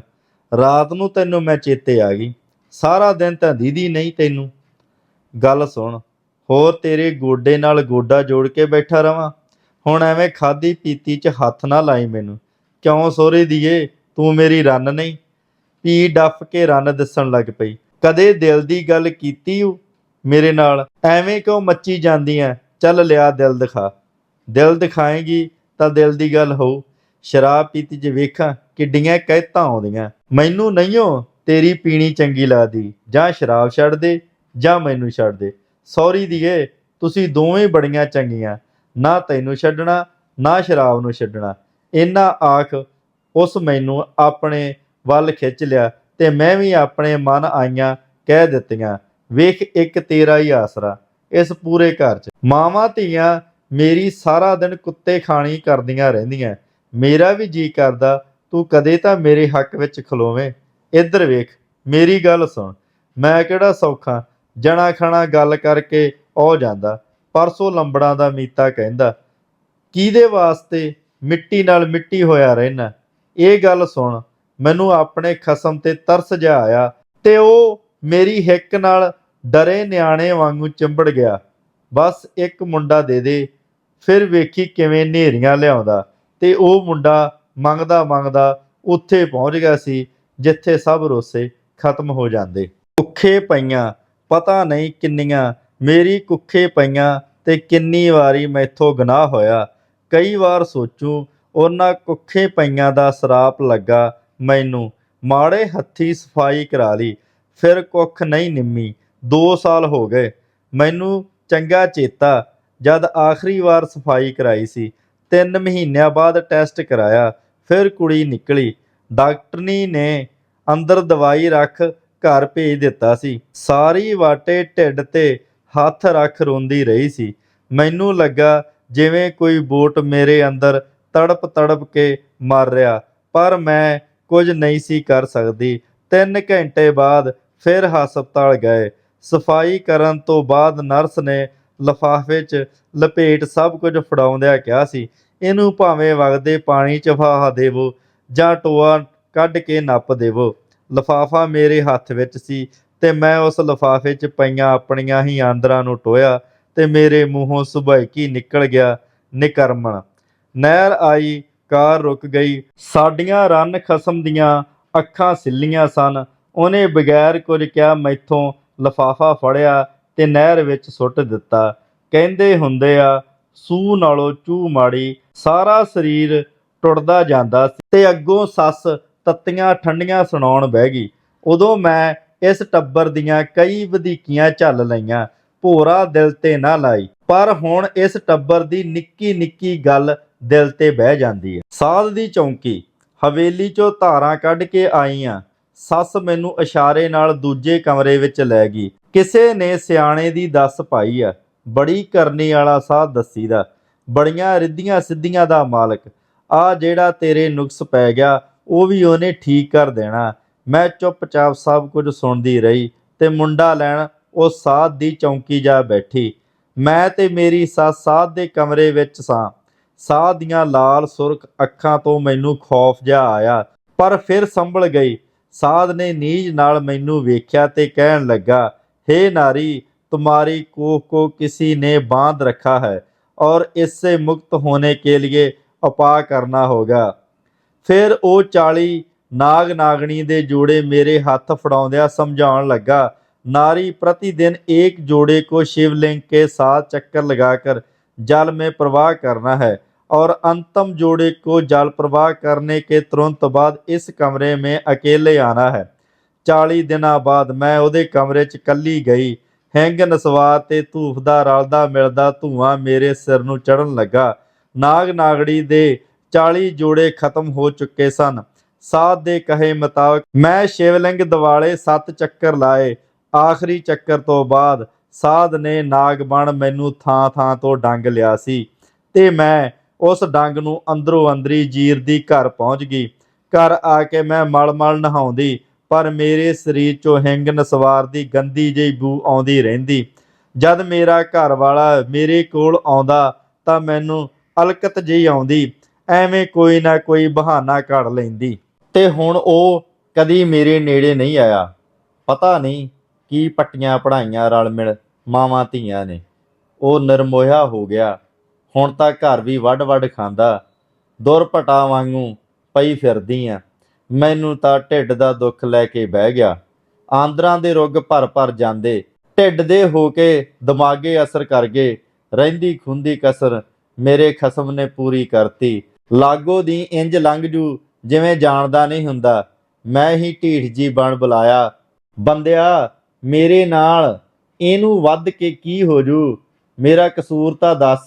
ਰਾਤ ਨੂੰ ਤੈਨੂੰ ਮੈਂ ਚੇਤੇ ਆ ਗਈ, ਸਾਰਾ ਦਿਨ ਤਾਂ ਦੀਦੀ ਨਹੀਂ ਤੈਨੂੰ। ਗੱਲ ਸੁਣ, ਹੋਰ ਤੇਰੇ ਗੋਡੇ ਨਾਲ ਗੋਡਾ ਜੋੜ ਕੇ ਬੈਠਾ ਰਵਾਂ? ਹੁਣ ਐਵੇਂ ਖਾਧੀ ਪੀਤੀ 'ਚ ਹੱਥ ਨਾ ਲਾਈ ਮੈਨੂੰ। ਕਿਉਂ ਸਹੁਰੇ ਦੀਏ, ਤੂੰ ਮੇਰੀ ਰੰਨ ਨਹੀਂ? ਪੀ ਡੱਫ ਕੇ ਰੰਨ ਦਿਸਣ ਲੱਗ ਪਈ। ਕਦੇ ਦਿਲ ਦੀ ਗੱਲ ਕੀਤੀ ਊ ਮੇਰੇ ਨਾਲ? ਐਵੇਂ ਕਿਉਂ ਮੱਚੀ ਜਾਂਦੀ ਐ? ਚੱਲ ਲਿਆ ਦਿਲ ਦਿਖਾ। ਦਿਲ ਦਿਖਾਏਂਗੀ ਤਾਂ ਦਿਲ ਦੀ ਗੱਲ ਹੋਊ। ਸ਼ਰਾਬ ਪੀਤੀ 'ਚ ਵੇਖਾਂ ਕਿੱਡੀਆਂ ਕਹਿਤਾਂ ਆਉਂਦੀਆਂ। ਮੈਨੂੰ ਨਹੀਂਓ ਤੇਰੀ ਪੀਣੀ ਚੰਗੀ ਲੱਗਦੀ। ਜਾਂ ਸ਼ਰਾਬ ਛੱਡ ਦੇ ਜਾਂ ਮੈਨੂੰ ਛੱਡ ਦੇ। ਸੌਰੀ ਦੀਏ, ਤੁਸੀਂ ਦੋਵੇਂ ਬੜੀਆਂ ਚੰਗੀਆਂ, ਨਾ ਤੈਨੂੰ ਛੱਡਣਾ ਨਾ ਸ਼ਰਾਬ ਨੂੰ ਛੱਡਣਾ। ਇੰਨਾ ਆਖ ਉਸ ਮੈਨੂੰ ਆਪਣੇ ਵੱਲ ਖਿੱਚ ਲਿਆ ਤੇ ਮੈਂ ਵੀ ਆਪਣੇ ਮਨ ਆਈਆਂ ਕਹਿ ਦਿੱਤੀਆਂ। ਵੇਖ, ਇੱਕ ਤੇਰਾ ਹੀ ਆਸਰਾ ਇਸ ਪੂਰੇ ਘਰ 'ਚ। ਮਾਵਾਂ ਧੀਆਂ ਮੇਰੀ ਸਾਰਾ ਦਿਨ ਕੁੱਤੇ ਖਾਣੀ ਕਰਦੀਆਂ ਰਹਿੰਦੀਆਂ। ਮੇਰਾ ਵੀ ਜੀ ਕਰਦਾ ਤੂੰ ਕਦੇ ਤਾਂ ਮੇਰੇ ਹੱਕ ਵਿੱਚ ਖਲੋਵੇਂ। ਇੱਧਰ ਵੇਖ, ਮੇਰੀ ਗੱਲ ਸੁਣ। ਮੈਂ ਕਿਹੜਾ ਸੌਖਾ ਜਣਾ ਖਣਾ ਗੱਲ ਕਰਕੇ ਉਹ ਜਾਂਦਾ। ਪਰਸੋਂ ਲੰਬੜਾਂ ਦਾ ਮੀਤਾ ਕਹਿੰਦਾ, ਕਿਹਦੇ ਵਾਸਤੇ ਮਿੱਟੀ ਨਾਲ ਮਿੱਟੀ ਹੋਇਆ ਰਹਿਣਾ? ਇਹ ਗੱਲ ਸੁਣ, ਮੈਨੂੰ ਆਪਣੇ ਖਸਮ ਤੇ ਤਰਸ ਜਿਹਾ ਆਇਆ ਤੇ ਉਹ ਮੇਰੀ ਹਿੱਕ ਨਾਲ ਡਰੇ ਨਿਆਣੇ ਵਾਂਗੂ ਚਿੰਬੜ ਗਿਆ। ਬਸ ਇੱਕ ਮੁੰਡਾ ਦੇ ਦੇ, ਫਿਰ ਵੇਖੀ ਕਿਵੇਂ ਨੇਰੀਆਂ ਲਿਆਉਂਦਾ। ਤੇ ਉਹ ਮੁੰਡਾ ਮੰਗਦਾ ਮੰਗਦਾ ਉੱਥੇ ਪਹੁੰਚ ਗਿਆ ਸੀ ਜਿੱਥੇ ਸਭ ਰੋਸੇ ਖਤਮ ਹੋ ਜਾਂਦੇ। ਕੁੱਖੇ ਪਈਆਂ ਪਤਾ ਨਹੀਂ ਕਿੰਨੀਆਂ, ਮੇਰੀ ਕੁੱਖੇ ਪਈਆਂ ਤੇ ਕਿੰਨੀ ਵਾਰੀ ਮੈਥੋਂ ਗੁਨਾਹ ਹੋਇਆ। ਕਈ ਵਾਰ ਸੋਚੂੰ ਉਹਨਾਂ ਕੁੱਖੇ ਪਈਆਂ ਦਾ ਸਰਾਪ ਲੱਗਾ ਮੈਨੂੰ। ਮਾੜੇ ਹੱਥੀਂ ਸਫਾਈ ਕਰਾ ਲਈ, ਫਿਰ ਕੁੱਖ ਨਹੀਂ ਨਿੰਮੀ। 2 ਸਾਲ ਹੋ ਗਏ। ਮੈਨੂੰ ਚੰਗਾ ਚੇਤਾ ਜਦ ਆਖਰੀ ਵਾਰ ਸਫਾਈ ਕਰਾਈ ਸੀ। 3 ਮਹੀਨਿਆਂ ਬਾਅਦ ਟੈਸਟ ਕਰਾਇਆ, ਫਿਰ ਕੁੜੀ ਨਿਕਲੀ। ਡਾਕਟਰਨੀ ਨੇ ਅੰਦਰ ਦਵਾਈ ਰੱਖ ਘਰ ਭੇਜ ਦਿੱਤਾ ਸੀ। ਸਾਰੀ ਵਾਟੇ ਢਿੱਡ ਤੇ ਹੱਥ ਰੱਖ ਰੋਂਦੀ ਰਹੀ ਸੀ। ਮੈਨੂੰ ਲੱਗਾ ਜਿਵੇਂ ਕੋਈ ਬੋਟ ਮੇਰੇ ਅੰਦਰ ਤੜਪ ਤੜਪ ਕੇ ਮਰ ਰਿਹਾ, ਪਰ ਮੈਂ ਕੁਝ ਨਹੀਂ ਸੀ ਕਰ ਸਕਦੀ। 3 ਘੰਟੇ ਬਾਅਦ ਫਿਰ ਹਸਪਤਾਲ ਗਏ। ਸਫਾਈ ਕਰਨ ਤੋਂ ਬਾਅਦ ਨਰਸ ਨੇ ਲਿਫਾਫੇ 'ਚ ਲਪੇਟ ਸਭ ਕੁਝ ਫੜਾਉਂਦਿਆਂ ਕਿਹਾ ਸੀ, ਇਹਨੂੰ ਭਾਵੇਂ ਵਗਦੇ ਪਾਣੀ 'ਚ ਵਹਾ ਦੇਵੋ ਜਾਂ ਟੋਆ ਕੱਢ ਕੇ ਨੱਪ ਦੇਵੋ। ਲਿਫਾਫਾ ਮੇਰੇ ਹੱਥ ਵਿੱਚ ਸੀ ਤੇ ਮੈਂ ਉਸ ਲਿਫਾਫੇ 'ਚ ਪਈਆਂ ਆਪਣੀਆਂ ਹੀ ਆਂਦਰਾਂ ਨੂੰ ਟੋਇਆ ਤੇ ਮੇਰੇ ਮੂੰਹੋਂ ਸੁਭਾਇਕੀ ਨਿਕਲ ਗਿਆ, ਨਿਕਰਮਣ। ਨਹਿਰ ਆਈ, ਕਾਰ ਰੁਕ ਗਈ। ਸਾਡੀਆਂ ਰੰਨ ਖਸਮ ਦੀਆਂ ਅੱਖਾਂ ਸਿੱਲੀਆਂ ਸਨ। ਉਹਨੇ ਬਗੈਰ ਕੁਝ ਕਿਹਾ ਮੈਥੋਂ ਲਿਫਾਫਾ ਫੜਿਆ ਤੇ ਨਹਿਰ ਵਿੱਚ ਸੁੱਟ ਦਿੱਤਾ। ਕਹਿੰਦੇ ਹੁੰਦੇ ਆ, ਸੂਹ ਨਾਲੋਂ ਚੂਹ ਮਾੜੀ। ਸਾਰਾ ਸਰੀਰ ਟੁੱਟਦਾ ਜਾਂਦਾ ਸੀ ਤੇ ਅੱਗੋਂ ਸੱਸ ਤੱਤੀਆਂ ਠੰਡੀਆਂ ਸੁਣਾਉਣ ਬਹਿ ਗਈ। ਉਦੋਂ ਮੈਂ ਇਸ ਟੱਬਰ ਦੀਆਂ ਕਈ ਵਧੀਕੀਆਂ ਝੱਲ ਲਈਆਂ, ਭੋਰਾ ਦਿਲ ਤੇ ਨਾ ਲਾਈ। ਪਰ ਹੁਣ ਇਸ ਟੱਬਰ ਦੀ ਨਿੱਕੀ ਨਿੱਕੀ ਗੱਲ ਦਿਲ ਤੇ ਬਹਿ ਜਾਂਦੀ ਹੈ। ਸਾਧ ਦੀ ਚੌਂਕੀ। ਹਵੇਲੀ 'ਚੋਂ ਧਾਰਾਂ ਕੱਢ ਕੇ ਆਈ ਆਂ। ਸੱਸ ਮੈਨੂੰ ਇਸ਼ਾਰੇ ਨਾਲ ਦੂਜੇ ਕਮਰੇ ਵਿੱਚ ਲੈ ਗਈ। ਕਿਸੇ ਨੇ ਸਿਆਣੇ ਦੀ ਦੱਸ ਪਾਈ ਆ, ਬੜੀ ਕਰਨੀ ਵਾਲਾ ਸਾਧ ਦੱਸੀਦਾ, ਬੜੀਆਂ ਰਿੱਧੀਆਂ ਸਿੱਧੀਆਂ ਦਾ ਮਾਲਕ। ਆ ਜਿਹੜਾ ਤੇਰੇ ਨੁਕਸ ਪੈ ਗਿਆ ਉਹ ਵੀ ਉਹਨੇ ਠੀਕ ਕਰ ਦੇਣਾ। ਮੈਂ ਚੁੱਪਚਾਪ ਸਭ ਕੁਝ ਸੁਣਦੀ ਰਹੀ ਤੇ ਮੁੰਡਾ ਲੈਣ ਉਹ ਸਾਧ ਦੀ ਚੌਂਕੀ ਜਾ ਬੈਠੀ। ਮੈਂ ਤੇ ਮੇਰੀ ਸੱਸ ਸਾਧ ਦੇ ਕਮਰੇ ਵਿੱਚ ਸਾਂ। ਸਾਧ ਦੀਆਂ ਲਾਲ ਸੁਰਖ ਅੱਖਾਂ ਤੋਂ ਮੈਨੂੰ ਖੌਫ ਜਿਹਾ ਆਇਆ, ਪਰ ਫਿਰ ਸੰਭਲ ਗਈ। ਸਾਧ ਨੇ ਨੀਝ ਨਾਲ ਮੈਨੂੰ ਵੇਖਿਆ ਤੇ ਕਹਿਣ ਲੱਗਾ, हे नारी, तुम्हारी कोख को किसी ने बांध रखा है और इससे मुक्त होने के लिए उपाय करना होगा। फिर वो 40 नाग नागणी दे जोड़े मेरे हाथ फड़ाउंदिया समझाउण लगा, नारी प्रतिदिन एक जोड़े को शिवलिंग के साथ चक्कर लगाकर जल में प्रवाह करना है और अंतिम जोड़े को जल प्रवाह करने के तुरंत बाद इस कमरे में अकेले आना है। 40 ਦਿਨਾਂ ਬਾਅਦ ਮੈਂ ਉਹਦੇ ਕਮਰੇ 'ਚ ਕੱਲੀ ਗਈ। ਹਿੰਗ ਨਸਵਾਰ ਤੇ ਧੂਫ ਦਾ ਰਲਦਾ ਮਿਲਦਾ ਧੂੰਆਂ ਮੇਰੇ ਸਿਰ ਨੂੰ ਚੜ੍ਹਨ ਲੱਗਾ। ਨਾਗ ਨਾਗੜੀ ਦੇ 40 ਜੋੜੇ ਖਤਮ ਹੋ ਚੁੱਕੇ ਸਨ। ਸਾਧ ਦੇ ਕਹੇ ਮੁਤਾਬਕ ਮੈਂ ਸ਼ਿਵਲਿੰਗ ਦਿਵਾਲੇ 7 ਚੱਕਰ ਲਾਏ। ਆਖਰੀ ਚੱਕਰ ਤੋਂ ਬਾਅਦ ਸਾਧ ਨੇ ਨਾਗ ਬਣ ਮੈਨੂੰ ਥਾਂ ਥਾਂ ਤੋਂ ਡੰਗ ਲਿਆ ਸੀ ਤੇ ਮੈਂ ਉਸ ਡੰਗ ਨੂੰ ਅੰਦਰੋਂ ਅੰਦਰੀ ਚੀਰਦੀ ਘਰ ਪਹੁੰਚ ਗਈ। ਘਰ ਆ ਕੇ ਮੈਂ ਮਲ ਨਹਾਉਂਦੀ, ਪਰ ਮੇਰੇ ਸਰੀਰ 'ਚੋਂ ਹਿੰਗ ਨਸਵਾਰ ਦੀ ਗੰਦੀ ਜਿਹੀ ਬੂ ਆਉਂਦੀ ਰਹਿੰਦੀ। ਜਦ ਮੇਰਾ ਘਰ ਵਾਲਾ ਮੇਰੇ ਕੋਲ ਆਉਂਦਾ ਤਾਂ ਮੈਨੂੰ ਅਲਕਤ ਜਿਹੀ ਆਉਂਦੀ, ਐਵੇਂ ਕੋਈ ਨਾ ਕੋਈ ਬਹਾਨਾ ਕੱਢ ਲੈਂਦੀ। ਤੇ ਹੁਣ ਉਹ ਕਦੀ ਮੇਰੇ ਨੇੜੇ ਨਹੀਂ ਆਇਆ। ਪਤਾ ਨਹੀਂ ਕੀ ਪੱਟੀਆਂ ਪੜ੍ਹਾਈਆਂ ਰਲ ਮਿਲ ਮਾਵਾਂ ਧੀਆਂ ਨੇ। ਉਹ ਨਿਰਮੋਹਿਆ ਹੋ ਗਿਆ। ਹੁਣ ਤਾਂ ਘਰ ਵੀ ਵੱਢ ਵੱਢ ਖਾਂਦਾ। ਦੁਰਪਟਾ ਵਾਂਗੂ ਪਈ ਫਿਰਦੀ ਆ। ਮੈਨੂੰ ਤਾਂ ਢਿੱਡ ਦਾ ਦੁੱਖ ਲੈ ਕੇ ਬਹਿ ਗਿਆ। ਆਂਦਰਾਂ ਦੇ ਰੁੱਗ ਭਰ ਭਰ ਜਾਂਦੇ। ਢਿੱਡ ਦੇ ਹੋ ਕੇ ਦਿਮਾਗੇ ਅਸਰ ਕਰ ਗਏ। ਰਹਿੰਦੀ ਖੁੰਦੀ ਕਸਰ ਮੇਰੇ ਖਸਮ ਨੇ ਪੂਰੀ ਕਰਤੀ। ਲਾਗੋ ਦੀ ਇੰਜ ਲੰਘ ਜੂ ਜਿਵੇਂ ਜਾਣਦਾ ਨਹੀਂ ਹੁੰਦਾ। ਮੈਂ ਹੀ ਢੀਠ ਜੀ ਬਣ ਬੁਲਾਇਆ। ਬੰਦਿਆ, ਮੇਰੇ ਨਾਲ ਇਹਨੂੰ ਵੱਧ ਕੇ ਕੀ ਹੋ ਜੂ? ਮੇਰਾ ਕਸੂਰ ਤਾਂ ਦੱਸ।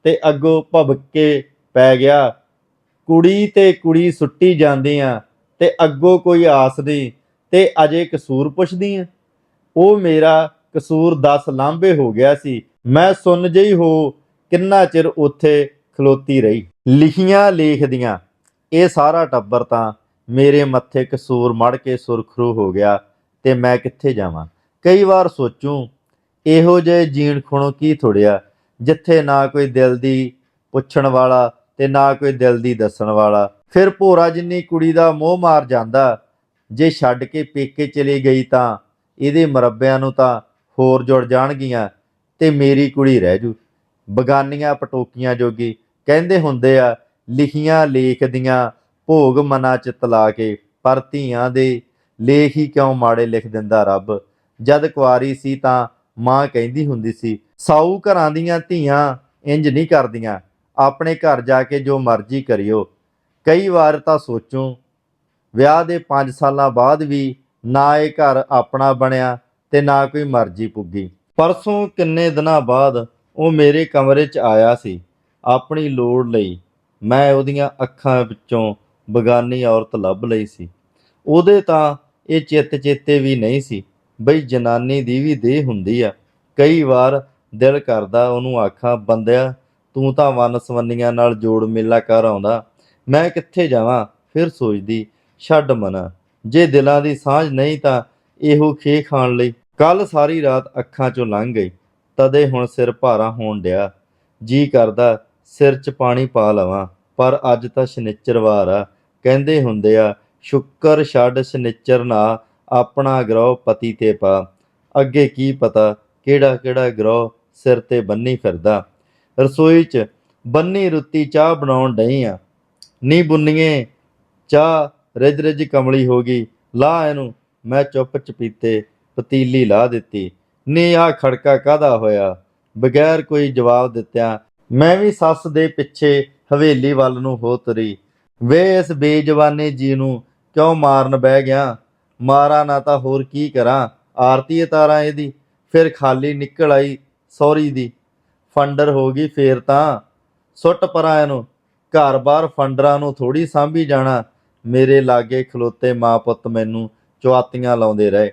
ਤੇ ਅੱਗੋਂ ਭਬਕ ਕੇ ਪੈ ਗਿਆ। ਕੁੜੀ ਤੇ ਕੁੜੀ ਸੁੱਟੀ ਜਾਂਦੀਆਂ ਤੇ ਅੱਗੋਂ ਕੋਈ ਆਸ ਨਹੀਂ ਤੇ ਅਜੇ ਕਸੂਰ ਪੁੱਛਦੀ ਆ। ਉਹ ਮੇਰਾ ਕਸੂਰ 10 ਲਾਂਭੇ ਹੋ ਗਿਆ ਸੀ। ਮੈਂ ਸੁੰਨ ਜਿਹੀ ਹੋ ਕਿੰਨਾ ਚਿਰ ਉੱਥੇ ਖਲੋਤੀ ਰਹੀ। ਲਿਖੀਆਂ ਲੇਖਦੀਆਂ ਇਹ ਸਾਰਾ ਟੱਬਰ ਤਾਂ ਮੇਰੇ ਮੱਥੇ ਕਸੂਰ ਮੜ ਕੇ ਸੁਰਖਰੂ ਹੋ ਗਿਆ ਤੇ ਮੈਂ ਕਿੱਥੇ ਜਾਵਾਂ। ਕਈ ਵਾਰ ਸੋਚੂੰ ਇਹੋ ਜਿਹੇ ਜੀਣ ਖੁਣੋਂ ਕੀ ਥੁੜਿਆ, ਜਿੱਥੇ ਨਾ ਕੋਈ ਦਿਲ ਦੀ ਪੁੱਛਣ ਵਾਲਾ ਤੇ ਨਾ ਕੋਈ ਦਿਲ ਦੀ ਦੱਸਣ ਵਾਲਾ। ਫਿਰ ਭੋਰਾ ਜਿੰਨੀ ਕੁੜੀ ਦਾ ਮੋਹ ਮਾਰ ਜਾਂਦਾ। ਜੇ ਛੱਡ ਕੇ ਪੇਕੇ ਚਲੀ ਗਈ ਤਾਂ ਇਹਦੇ ਮਰੱਬਿਆਂ ਨੂੰ ਤਾਂ ਹੋਰ ਜੁੜ ਜਾਣਗੀਆਂ ਤੇ ਮੇਰੀ ਕੁੜੀ ਰਹਿ ਜੂ ਬਗਾਨੀਆਂ ਪਟੋਕੀਆਂ ਜੋਗੀ। ਕਹਿੰਦੇ ਹੁੰਦੇ ਆ ਲਿਖੀਆਂ ਲੇਖ ਦੀਆਂ ਭੋਗ ਮਨਾਂ 'ਚ ਤਲਾ ਕੇ। ਪਰ ਧੀਆਂ ਦੇ ਲੇਖ ਹੀ ਕਿਉਂ ਮਾੜੇ ਲਿਖ ਦਿੰਦਾ ਰੱਬ। ਜਦ ਕੁਆਰੀ ਸੀ ਤਾਂ ਮਾਂ ਕਹਿੰਦੀ ਹੁੰਦੀ ਸੀ, ਸਾਊ ਘਰਾਂ ਦੀਆਂ ਧੀਆਂ ਇੰਜ ਨਹੀਂ ਕਰਦੀਆਂ, ਆਪਣੇ ਘਰ ਜਾ ਕੇ ਜੋ ਮਰਜ਼ੀ ਕਰਿਓ। ਕਈ ਵਾਰ ਤਾਂ ਸੋਚੂੰ ਵਿਆਹ ਦੇ 5 ਸਾਲਾਂ ਬਾਅਦ ਵੀ ਨਾ ਇਹ ਘਰ ਆਪਣਾ ਬਣਿਆ ਤੇ ਨਾ ਕੋਈ ਮਰਜ਼ੀ ਪੁੱਗੀ। ਪਰਸੋਂ ਕਿੰਨੇ ਦਿਨਾਂ ਬਾਅਦ ਉਹ ਮੇਰੇ ਕਮਰੇ 'ਚ ਆਇਆ ਸੀ ਆਪਣੀ ਲੋੜ ਲਈ। ਮੈਂ ਉਹਦੀਆਂ ਅੱਖਾਂ ਵਿੱਚੋਂ ਬਗਾਨੀ ਔਰਤ ਲੱਭ ਲਈ ਸੀ। ਉਹਦੇ ਤਾਂ ਇਹ ਚਿੱਤ ਚੇਤੇ ਵੀ ਨਹੀਂ ਸੀ ਬਈ ਜਨਾਨੀ ਦੀ ਵੀ ਦੇਹ ਹੁੰਦੀ ਆ। ਕਈ ਵਾਰ ਦਿਲ ਕਰਦਾ ਉਹਨੂੰ ਆਖਾਂ, ਬੰਦਿਆ ਤੂੰ ਤਾਂ ਵੰਨ ਸਵੰਨੀਆਂ ਨਾਲ ਜੋੜ ਮੇਲਾ ਕਰ ਆਉਂਦਾ, ਮੈਂ ਕਿੱਥੇ ਜਾਵਾਂ। ਫਿਰ ਸੋਚਦੀ, ਛੱਡ ਮਨਾ, ਜੇ ਦਿਲਾਂ ਦੀ ਸਾਂਝ ਨਹੀਂ ਤਾਂ ਇਹੋ ਖੇ ਖਾਣ ਲਈ। ਕੱਲ ਸਾਰੀ ਰਾਤ ਅੱਖਾਂ 'ਚੋਂ ਲੰਘ ਗਈ। ਤਦੇ ਹੁਣ ਸਿਰ ਭਾਰਾ ਹੋਣ ਡਿਆ। ਜੀ ਕਰਦਾ ਸਿਰ 'ਚ ਪਾਣੀ ਪਾ ਲਵਾਂ, ਪਰ ਅੱਜ ਤਾਂ ਸ਼ਨਿੱਚਰਵਾਰ ਆ। ਕਹਿੰਦੇ ਹੁੰਦੇ ਆ, ਸ਼ੁੱਕਰ ਛੱਡ ਸ਼ਨਿੱਚਰ ਨਾ, ਆਪਣਾ ਗ੍ਰਹਿ ਪਤੀ ਤੇ ਪਾ। ਅੱਗੇ ਕੀ ਪਤਾ ਕਿਹੜਾ ਕਿਹੜਾ ਗ੍ਰਹਿ ਸਿਰ ਤੇ ਬੰਨੀ ਫਿਰਦਾ। ਰਸੋਈ 'ਚ ਬੰਨੀ ਰੁੱਤੀ ਚਾਹ ਬਣਾਉਣ ਡਈ ਆ। ਨੀ ਬੁੰਨੀਏ, ਚਾਹ ਰਿੱਝ ਰਿੱਝ ਕਮਲੀ ਹੋ ਗਈ, ਲਾਹ ਇਹਨੂੰ। ਮੈਂ ਚੁੱਪ ਚਪੀਤੇ ਪਤੀਲੀ ਲਾ ਦਿੱਤੀ। ਨੀ ਆਹ ਖੜਕਾ ਕਾਹਦਾ ਹੋਇਆ? ਬਗੈਰ ਕੋਈ ਜਵਾਬ ਦਿੱਤਿਆਂ ਮੈਂ ਵੀ ਸੱਸ ਦੇ ਪਿੱਛੇ ਹਵੇਲੀ ਵੱਲ ਨੂੰ ਹੋ ਤੁਰੀ। ਵੇ ਇਸ ਬੇਜਵਾਨੇ ਜੀ ਨੂੰ ਕਿਉਂ ਮਾਰਨ ਬਹਿ ਗਿਆ? ਮਾਰਾਂ ਨਾ ਤਾਂ ਹੋਰ ਕੀ ਕਰਾਂ, ਆਰਤੀ ਉਤਾਰਾਂ ਇਹਦੀ। ਫਿਰ ਖਾਲੀ ਨਿਕਲ ਆਈ ਸਹੁਰੀ ਦੀ। ਫੰਡਰ ਹੋ ਗਈ ਫੇਰ ਤਾਂ। ਸੁੱਟ ਪਰਾਂ ਇਹਨੂੰ, ਘਰ-ਬਾਰ ਫੰਡਰਾਂ ਨੂੰ ਥੋੜ੍ਹੀ ਸਾਂਭੀ ਜਾਣਾ। ਮੇਰੇ ਲਾਗੇ ਖਲੋਤੇ ਮਾਂ ਪੁੱਤ ਮੈਨੂੰ ਚੁਆਤੀਆਂ ਲਾਉਂਦੇ ਰਹੇ।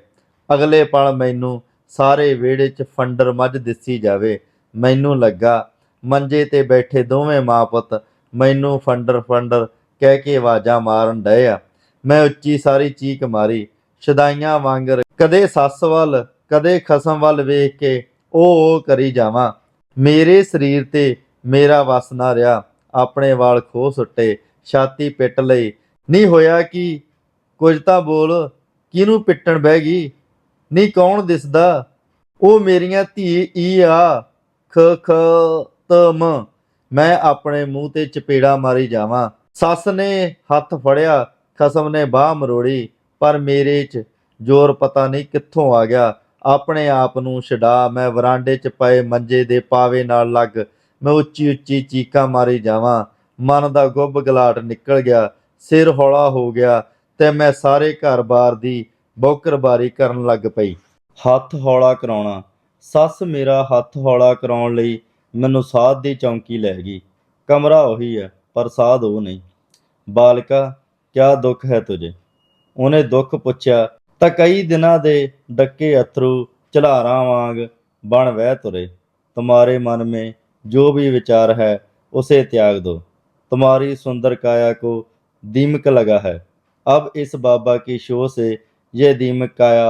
ਅਗਲੇ ਪਲ ਮੈਨੂੰ ਸਾਰੇ ਵਿਹੜੇ 'ਚ ਫੰਡਰ ਮੱਝ ਦਿਸੀ ਜਾਵੇ। ਮੈਨੂੰ ਲੱਗਾ ਮੰਜੇ ਤੇ ਬੈਠੇ ਦੋਵੇਂ ਮਾਂ ਪੁੱਤ ਮੈਨੂੰ ਫੰਡਰ ਫੰਡਰ ਕਹਿ ਕੇ ਆਵਾਜ਼ਾਂ ਮਾਰਨ ਡਏ ਆ। ਮੈਂ ਉੱਚੀ ਸਾਰੀ ਚੀਕ ਮਾਰੀ। ਸ਼ਦਾਈਆਂ ਵਾਂਗਰ ਕਦੇ ਸੱਸ ਵੱਲ ਕਦੇ ਖਸਮ ਵੱਲ ਵੇਖ ਕੇ ਉਹ ਕਰੀ ਜਾਵਾਂ। ਮੇਰੇ ਸਰੀਰ ਤੇ ਮੇਰਾ ਵੱਸ ਨਾ ਰਿਹਾ। ਆਪਣੇ ਵਾਲ ਖੋਹ ਸੁੱਟੇ, ਛਾਤੀ ਪਿੱਟ ਲਈ। ਨਹੀਂ ਹੋਇਆ ਕੀ? ਕੁਝ ਤਾਂ ਬੋਲ, ਕਿਹਨੂੰ ਪਿੱਟਣ ਬਹਿ ਗਈ? ਨੀ ਕੌਣ ਦਿਸਦਾ? ਉਹ ਮੇਰੀਆਂ ਧੀ ਈ ਆ। ਖਤਮ। ਮੈਂ ਆਪਣੇ ਮੂੰਹ ਤੇ ਚਪੇੜਾ ਮਾਰੀ ਜਾਵਾਂ। ਸੱਸ ਨੇ ਹੱਥ ਫੜਿਆ, ਖਸਮ ਨੇ ਬਾਹ ਮਰੋੜੀ, ਪਰ ਮੇਰੇ 'ਚ ਜ਼ੋਰ ਪਤਾ ਨਹੀਂ ਕਿੱਥੋਂ ਆ ਗਿਆ। ਆਪਣੇ ਆਪ ਨੂੰ ਛਡਾ ਮੈਂ ਵਰਾਂਡੇ 'ਚ ਪਏ ਮੰਜੇ ਦੇ ਪਾਵੇ ਨਾਲ ਲੱਗ ਮੈਂ ਉੱਚੀ ਉੱਚੀ ਚੀਕਾਂ ਮਾਰੀ ਜਾਵਾਂ। ਮਨ ਦਾ ਗੁੱਬ ਗਲਾਟ ਨਿਕਲ ਗਿਆ, ਸਿਰ ਹੌਲਾ ਹੋ ਗਿਆ ਤੇ ਮੈਂ ਸਾਰੇ ਘਰ-ਬਾਰ ਦੀ ਬੌਕਰਬਾਰੀ ਕਰਨ ਲੱਗ ਪਈ। ਹੱਥ ਹੌਲਾ ਕਰਾਉਣਾ। ਸੱਸ ਮੇਰਾ ਹੱਥ ਹੌਲਾ ਕਰਾਉਣ ਲਈ ਮੈਨੂੰ ਸਾਧ ਦੀ ਚੌਂਕੀ ਲੈ ਗਈ। ਕਮਰਾ ਉਹੀ ਹੈ ਪਰ ਸਾਧ ਉਹ ਨਹੀਂ। ਬਾਲਕਾ, ਕਿਆ ਦੁੱਖ ਹੈ ਤੁਝੇ? ਉਹਨੇ ਦੁੱਖ ਪੁੱਛਿਆ ਤਾਂ ਕਈ ਦਿਨਾਂ ਦੇ ਡੱਕੇ ਅਥਰੂ ਝਲਾਰਾਂ ਵਾਂਗ ਬਣ ਵਹਿ ਤੁਰੇ। ਤੁਮਾਰੇ ਮਨ में जो भी विचार है उसे त्याग दो। तुम्हारी सुंदर काया को दीमक लगा है। अब इस बाबा की शो से यह दीमक काया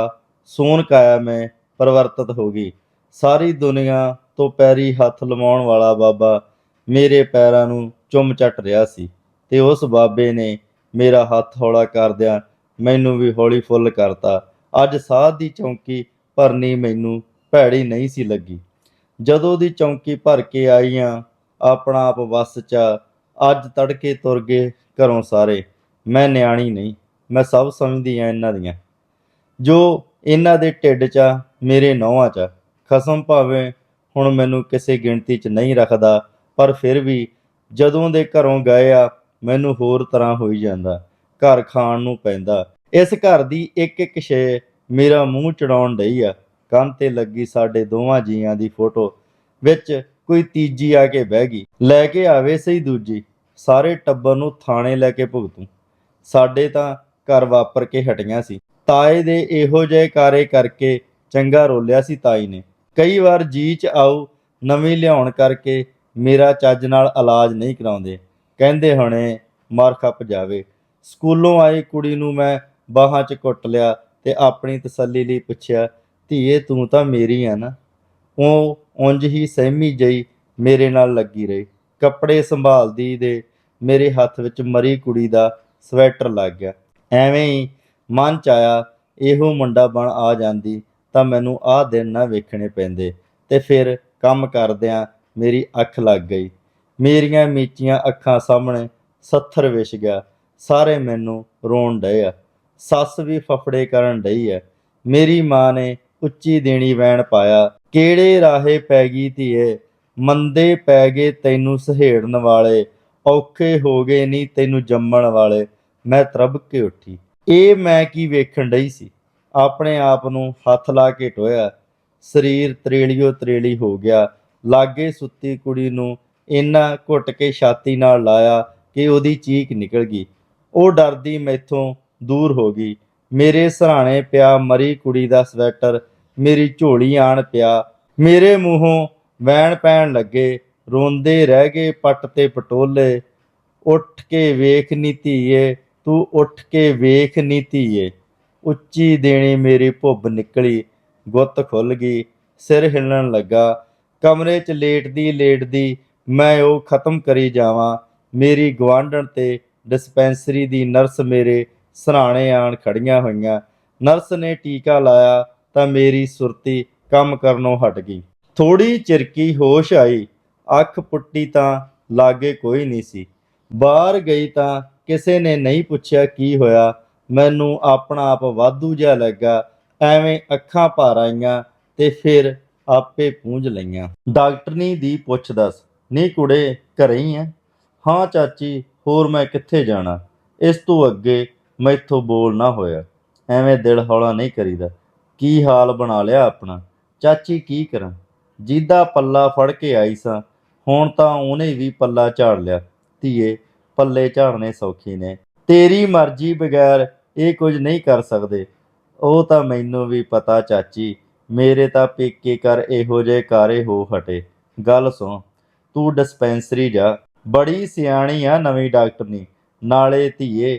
सोन काया में परिवर्तित होगी। सारी दुनिया तो पैरी हੱਥ ਲਵਾਉਣ ਵਾਲਾ ਬਾਬਾ ਮੇਰੇ ਪੈਰਾਂ ਨੂੰ ਚੁੰਮ ਚੱਟ ਰਿਹਾ ਸੀ ਤੇ ਉਸ ਬਾਬੇ ਨੇ ਮੇਰਾ ਹੱਥ ਹੌਲਾ ਕਰਦਿਆਂ ਮੈਨੂੰ ਵੀ ਹੌਲੀ ਫੁੱਲ ਕਰਤਾ। ਅੱਜ ਸਾਧ ਦੀ ਚੌਂਕੀ ਭਰਨੀ ਮੈਨੂੰ ਭੈੜੀ ਨਹੀਂ ਸੀ ਲੱਗੀ। ਜਦੋਂ ਦੀ ਚੌਂਕੀ ਭਰ ਕੇ ਆਈਆਂ ਆਪਣਾ ਆਪ ਵੱਸ 'ਚ ਅੱਜ ਤੜਕੇ ਤੁਰ ਗਏ ਘਰੋਂ ਸਾਰੇ। ਮੈਂ ਨਿਆਣੀ ਨਹੀਂ, ਮੈਂ ਸਭ ਸਮਝਦੀ ਆ ਇਹਨਾਂ ਦੀਆਂ। ਜੋ ਇਹਨਾਂ ਦੇ ਢਿੱਡ 'ਚ ਆ ਮੇਰੇ ਨਹੁੰਆਂ 'ਚ ਆ। ਖਸਮ ਭਾਵੇਂ ਹੁਣ ਮੈਨੂੰ ਕਿਸੇ ਗਿਣਤੀ 'ਚ ਨਹੀਂ ਰੱਖਦਾ, ਪਰ ਫਿਰ ਵੀ ਜਦੋਂ ਦੇ ਘਰੋਂ ਗਏ ਆ ਮੈਨੂੰ ਹੋਰ ਤਰ੍ਹਾਂ ਹੋਈ ਜਾਂਦਾ। ਘਰ ਖਾਣ ਨੂੰ ਪੈਂਦਾ। ਇਸ ਘਰ ਦੀ ਇੱਕ ਇੱਕ ਸ਼ੈ ਮੇਰਾ ਮੂੰਹ ਚੜਾਉਣ ਡਈ ਆ। ਕੰਧ 'ਤੇ ਲੱਗੀ ਸਾਡੇ ਦੋਵਾਂ ਜੀਆਂ ਦੀ ਫੋਟੋ ਵਿੱਚ ਕੋਈ ਤੀਜੀ ਆ ਕੇ ਬਹਿ ਗਈ। ਲੈ ਕੇ ਆਵੇ ਸਹੀ ਦੂਜੀ, ਸਾਰੇ ਟੱਬਰ ਨੂੰ ਥਾਣੇ ਲੈ ਕੇ ਭੁਗਤੂ। ਸਾਡੇ ਤਾਂ ਘਰ ਵਾਪਰ ਕੇ ਹਟੀਆਂ ਸੀ। ਤਾਏ ਦੇ ਇਹੋ ਜਿਹੇ ਕਾਰੇ ਕਰਕੇ ਚੰਗਾ ਰੋਲਿਆ ਸੀ ਤਾਈ ਨੇ। ਕਈ ਵਾਰ ਜੀ 'ਚ ਆਊ ਨਵੀਂ ਲਿਆਉਣ ਕਰਕੇ ਮੇਰਾ ਚੱਜ ਨਾਲ ਇਲਾਜ ਨਹੀਂ ਕਰਾਉਂਦੇ। ਕਹਿੰਦੇ ਹੁਣੇ ਮਰ ਖੱਪ ਜਾਵੇ। ਸਕੂਲੋਂ ਆਈ ਕੁੜੀ ਨੂੰ ਮੈਂ ਬਾਹਾਂ 'ਚ ਘੁੱਟ ਲਿਆ ਤੇ ਆਪਣੀ ਤਸੱਲੀ ਲਈ ਪੁੱਛਿਆ, ਧੀਏ ਤੂੰ ਤਾਂ ਮੇਰੀ ਆ ਨਾ? ਉਹ ਉਂਝ ਹੀ ਸਹਿਮੀ ਜਿਹੀ ਮੇਰੇ ਨਾਲ ਲੱਗੀ ਰਹੀ। ਕੱਪੜੇ ਸੰਭਾਲਦੀ ਦੇ ਮੇਰੇ ਹੱਥ ਵਿੱਚ ਮਰੀ ਕੁੜੀ ਦਾ ਸਵੈਟਰ ਲੱਗ ਗਿਆ। ਐਵੇਂ ਹੀ ਮਨ 'ਚ ਆਇਆ ਇਹੋ ਮੁੰਡਾ ਬਣ ਆ ਜਾਂਦੀ ਤਾਂ ਮੈਨੂੰ ਆਹ ਦਿਨ ਨਾ ਵੇਖਣੇ ਪੈਂਦੇ। ਤੇ ਫਿਰ ਕੰਮ ਕਰਦਿਆਂ ਮੇਰੀ ਅੱਖ ਲੱਗ ਗਈ। ਮੇਰੀਆਂ ਮੀਚੀਆਂ ਅੱਖਾਂ ਸਾਹਮਣੇ ਸੱਥਰ ਵਿਛ ਗਿਆ। ਸਾਰੇ ਮੈਨੂੰ ਰੋਣ ਡਏ ਆ। ਸੱਸ ਵੀ ਫਫੜੇ ਕਰਨ ਡਈ ਆ। ਮੇਰੀ ਮਾਂ ਨੇ ਉੱਚੀ ਦੇਣੀ ਵੈਣ ਪਾਇਆ, ਕਿਹੜੇ ਰਾਹੇ ਪੈ ਗਈ ਧੀਏ, ਮੰਦੇ ਪੈ ਗਏ ਤੈਨੂੰ ਸਹੇੜਨ ਵਾਲੇ, ਔਖੇ ਹੋ ਗਏ ਨੀ ਤੈਨੂੰ ਜੰਮਣ ਵਾਲੇ। ਮੈਂ ਤਰਬ ਕੇ ਉੱਠੀ। ਇਹ ਮੈਂ ਕੀ ਵੇਖਣ ਡਈ ਸੀ? ਆਪਣੇ ਆਪ ਨੂੰ ਹੱਥ ਲਾ ਕੇ ਟੋਇਆ। ਸਰੀਰ ਤਰੇਲੀਓ ਤਰੇਲੀ ਹੋ ਗਿਆ। ਲਾਗੇ ਸੁੱਤੀ ਕੁੜੀ ਨੂੰ ਇੰਨਾ ਘੁੱਟ ਕੇ ਛਾਤੀ ਨਾਲ ਲਾਇਆ ਕਿ ਉਹਦੀ ਚੀਕ ਨਿਕਲ ਗਈ। ਉਹ ਡਰਦੀ ਮੈਥੋਂ ਦੂਰ ਹੋ ਗਈ। ਮੇਰੇ ਸਿਰਹਾਣੇ ਪਿਆ ਮਰੀ ਕੁੜੀ ਦਾ ਸਵੈਟਰ ਮੇਰੀ ਝੋਲੀ ਆਣ ਪਿਆ। ਮੇਰੇ ਮੂੰਹੋਂ ਵੈਣ ਪੈਣ ਲੱਗੇ। ਰੋਂਦੇ ਰਹਿ ਗਏ ਪੱਟ ਤੇ ਪਟੋਲੇ। ਉੱਠ ਕੇ ਵੇਖ ਨੀ ਧੀਏ, ਤੂੰ ਉੱਠ ਕੇ ਵੇਖ ਨੀ ਧੀਏ। ਉੱਚੀ ਦੇਣੀ ਮੇਰੀ ਭੁੱਬ ਨਿਕਲੀ। ਗੁੱਤ ਖੁੱਲ ਗਈ। ਸਿਰ ਹਿੱਲਣ ਲੱਗਾ। ਕਮਰੇ 'ਚ ਲੇਟਦੀ ਲੇਟਦੀ ਮੈਂ ਉਹ ਖਤਮ ਕਰੀ ਜਾਵਾਂ। ਮੇਰੀ ਗੁਆਂਢਣ ਤੇ ਡਿਸਪੈਂਸਰੀ ਦੀ ਨਰਸ ਮੇਰੇ ਸਿਰਹਾਣੇ ਆਣ ਖੜੀਆਂ ਹੋਈਆਂ। ਨਰਸ ਨੇ ਟੀਕਾ ਲਾਇਆ ਤਾਂ ਮੇਰੀ ਸੁਰਤੀ ਕੰਮ ਕਰਨੋਂ ਹਟ ਗਈ। ਥੋੜ੍ਹੀ ਚਿਰਕੀ ਹੋਸ਼ ਆਈ। ਅੱਖ ਪੁੱਟੀ ਤਾਂ ਲਾਗੇ ਕੋਈ ਨਹੀਂ ਸੀ। ਬਾਹਰ ਗਈ ਤਾਂ ਕਿਸੇ ਨੇ ਨਹੀਂ ਪੁੱਛਿਆ ਕੀ ਹੋਇਆ। ਮੈਨੂੰ ਆਪਣਾ ਆਪ ਵਾਧੂ ਜਿਹਾ ਲੱਗਾ। ਐਵੇਂ ਅੱਖਾਂ ਭਰ ਆਈਆਂ ਤੇ ਫਿਰ ਆਪੇ ਪੂੰਝ ਲਈਆਂ। ਡਾਕਟਰਨੀ ਦੀ ਪੁੱਛ ਦੱਸ, ਨੀ ਕੁੜੇ ਘਰੇ ਹੀ ਆ? ਹਾਂ ਚਾਚੀ, ਹੋਰ ਮੈਂ ਕਿੱਥੇ ਜਾਣਾ। ਇਸ ਤੋਂ ਅੱਗੇ ਮੈਥੋਂ ਬੋਲ ਨਾ ਹੋਇਆ। ਐਵੇਂ ਦਿਲ ਹੌਲਾ ਨਹੀਂ ਕਰੀਦਾ। ਕੀ ਹਾਲ ਬਣਾ ਲਿਆ ਆਪਣਾ। ਚਾਚੀ ਕੀ ਕਰਾਂ, ਜਿਹਦਾ ਪੱਲਾ ਫੜ ਕੇ ਆਈ ਸਾਂ ਹੁਣ ਤਾਂ ਉਹਨੇ ਵੀ ਪੱਲਾ ਝਾੜ ਲਿਆ। ਧੀਏ ਪੱਲੇ ਝਾੜਨੇ ਸੌਖੇ ਨੇ, ਤੇਰੀ ਮਰਜ਼ੀ ਬਗੈਰ ਇਹ ਕੁਝ ਨਹੀਂ ਕਰ ਸਕਦੇ। ਉਹ ਤਾਂ ਮੈਨੂੰ ਵੀ ਪਤਾ ਚਾਚੀ, ਮੇਰੇ ਤਾਂ ਪੇਕੇ ਕਰ ਇਹੋ ਜਿਹੇ ਕਾਰੇ ਹੋ ਹਟੇ। ਗੱਲ ਸੁਣ, ਤੂੰ ਡਿਸਪੈਂਸਰੀ ਜਾ। ਬੜੀ ਸਿਆਣੀ ਆ ਨਵੀਂ ਡਾਕਟਰਨੀ। ਨਾਲੇ ਧੀਏ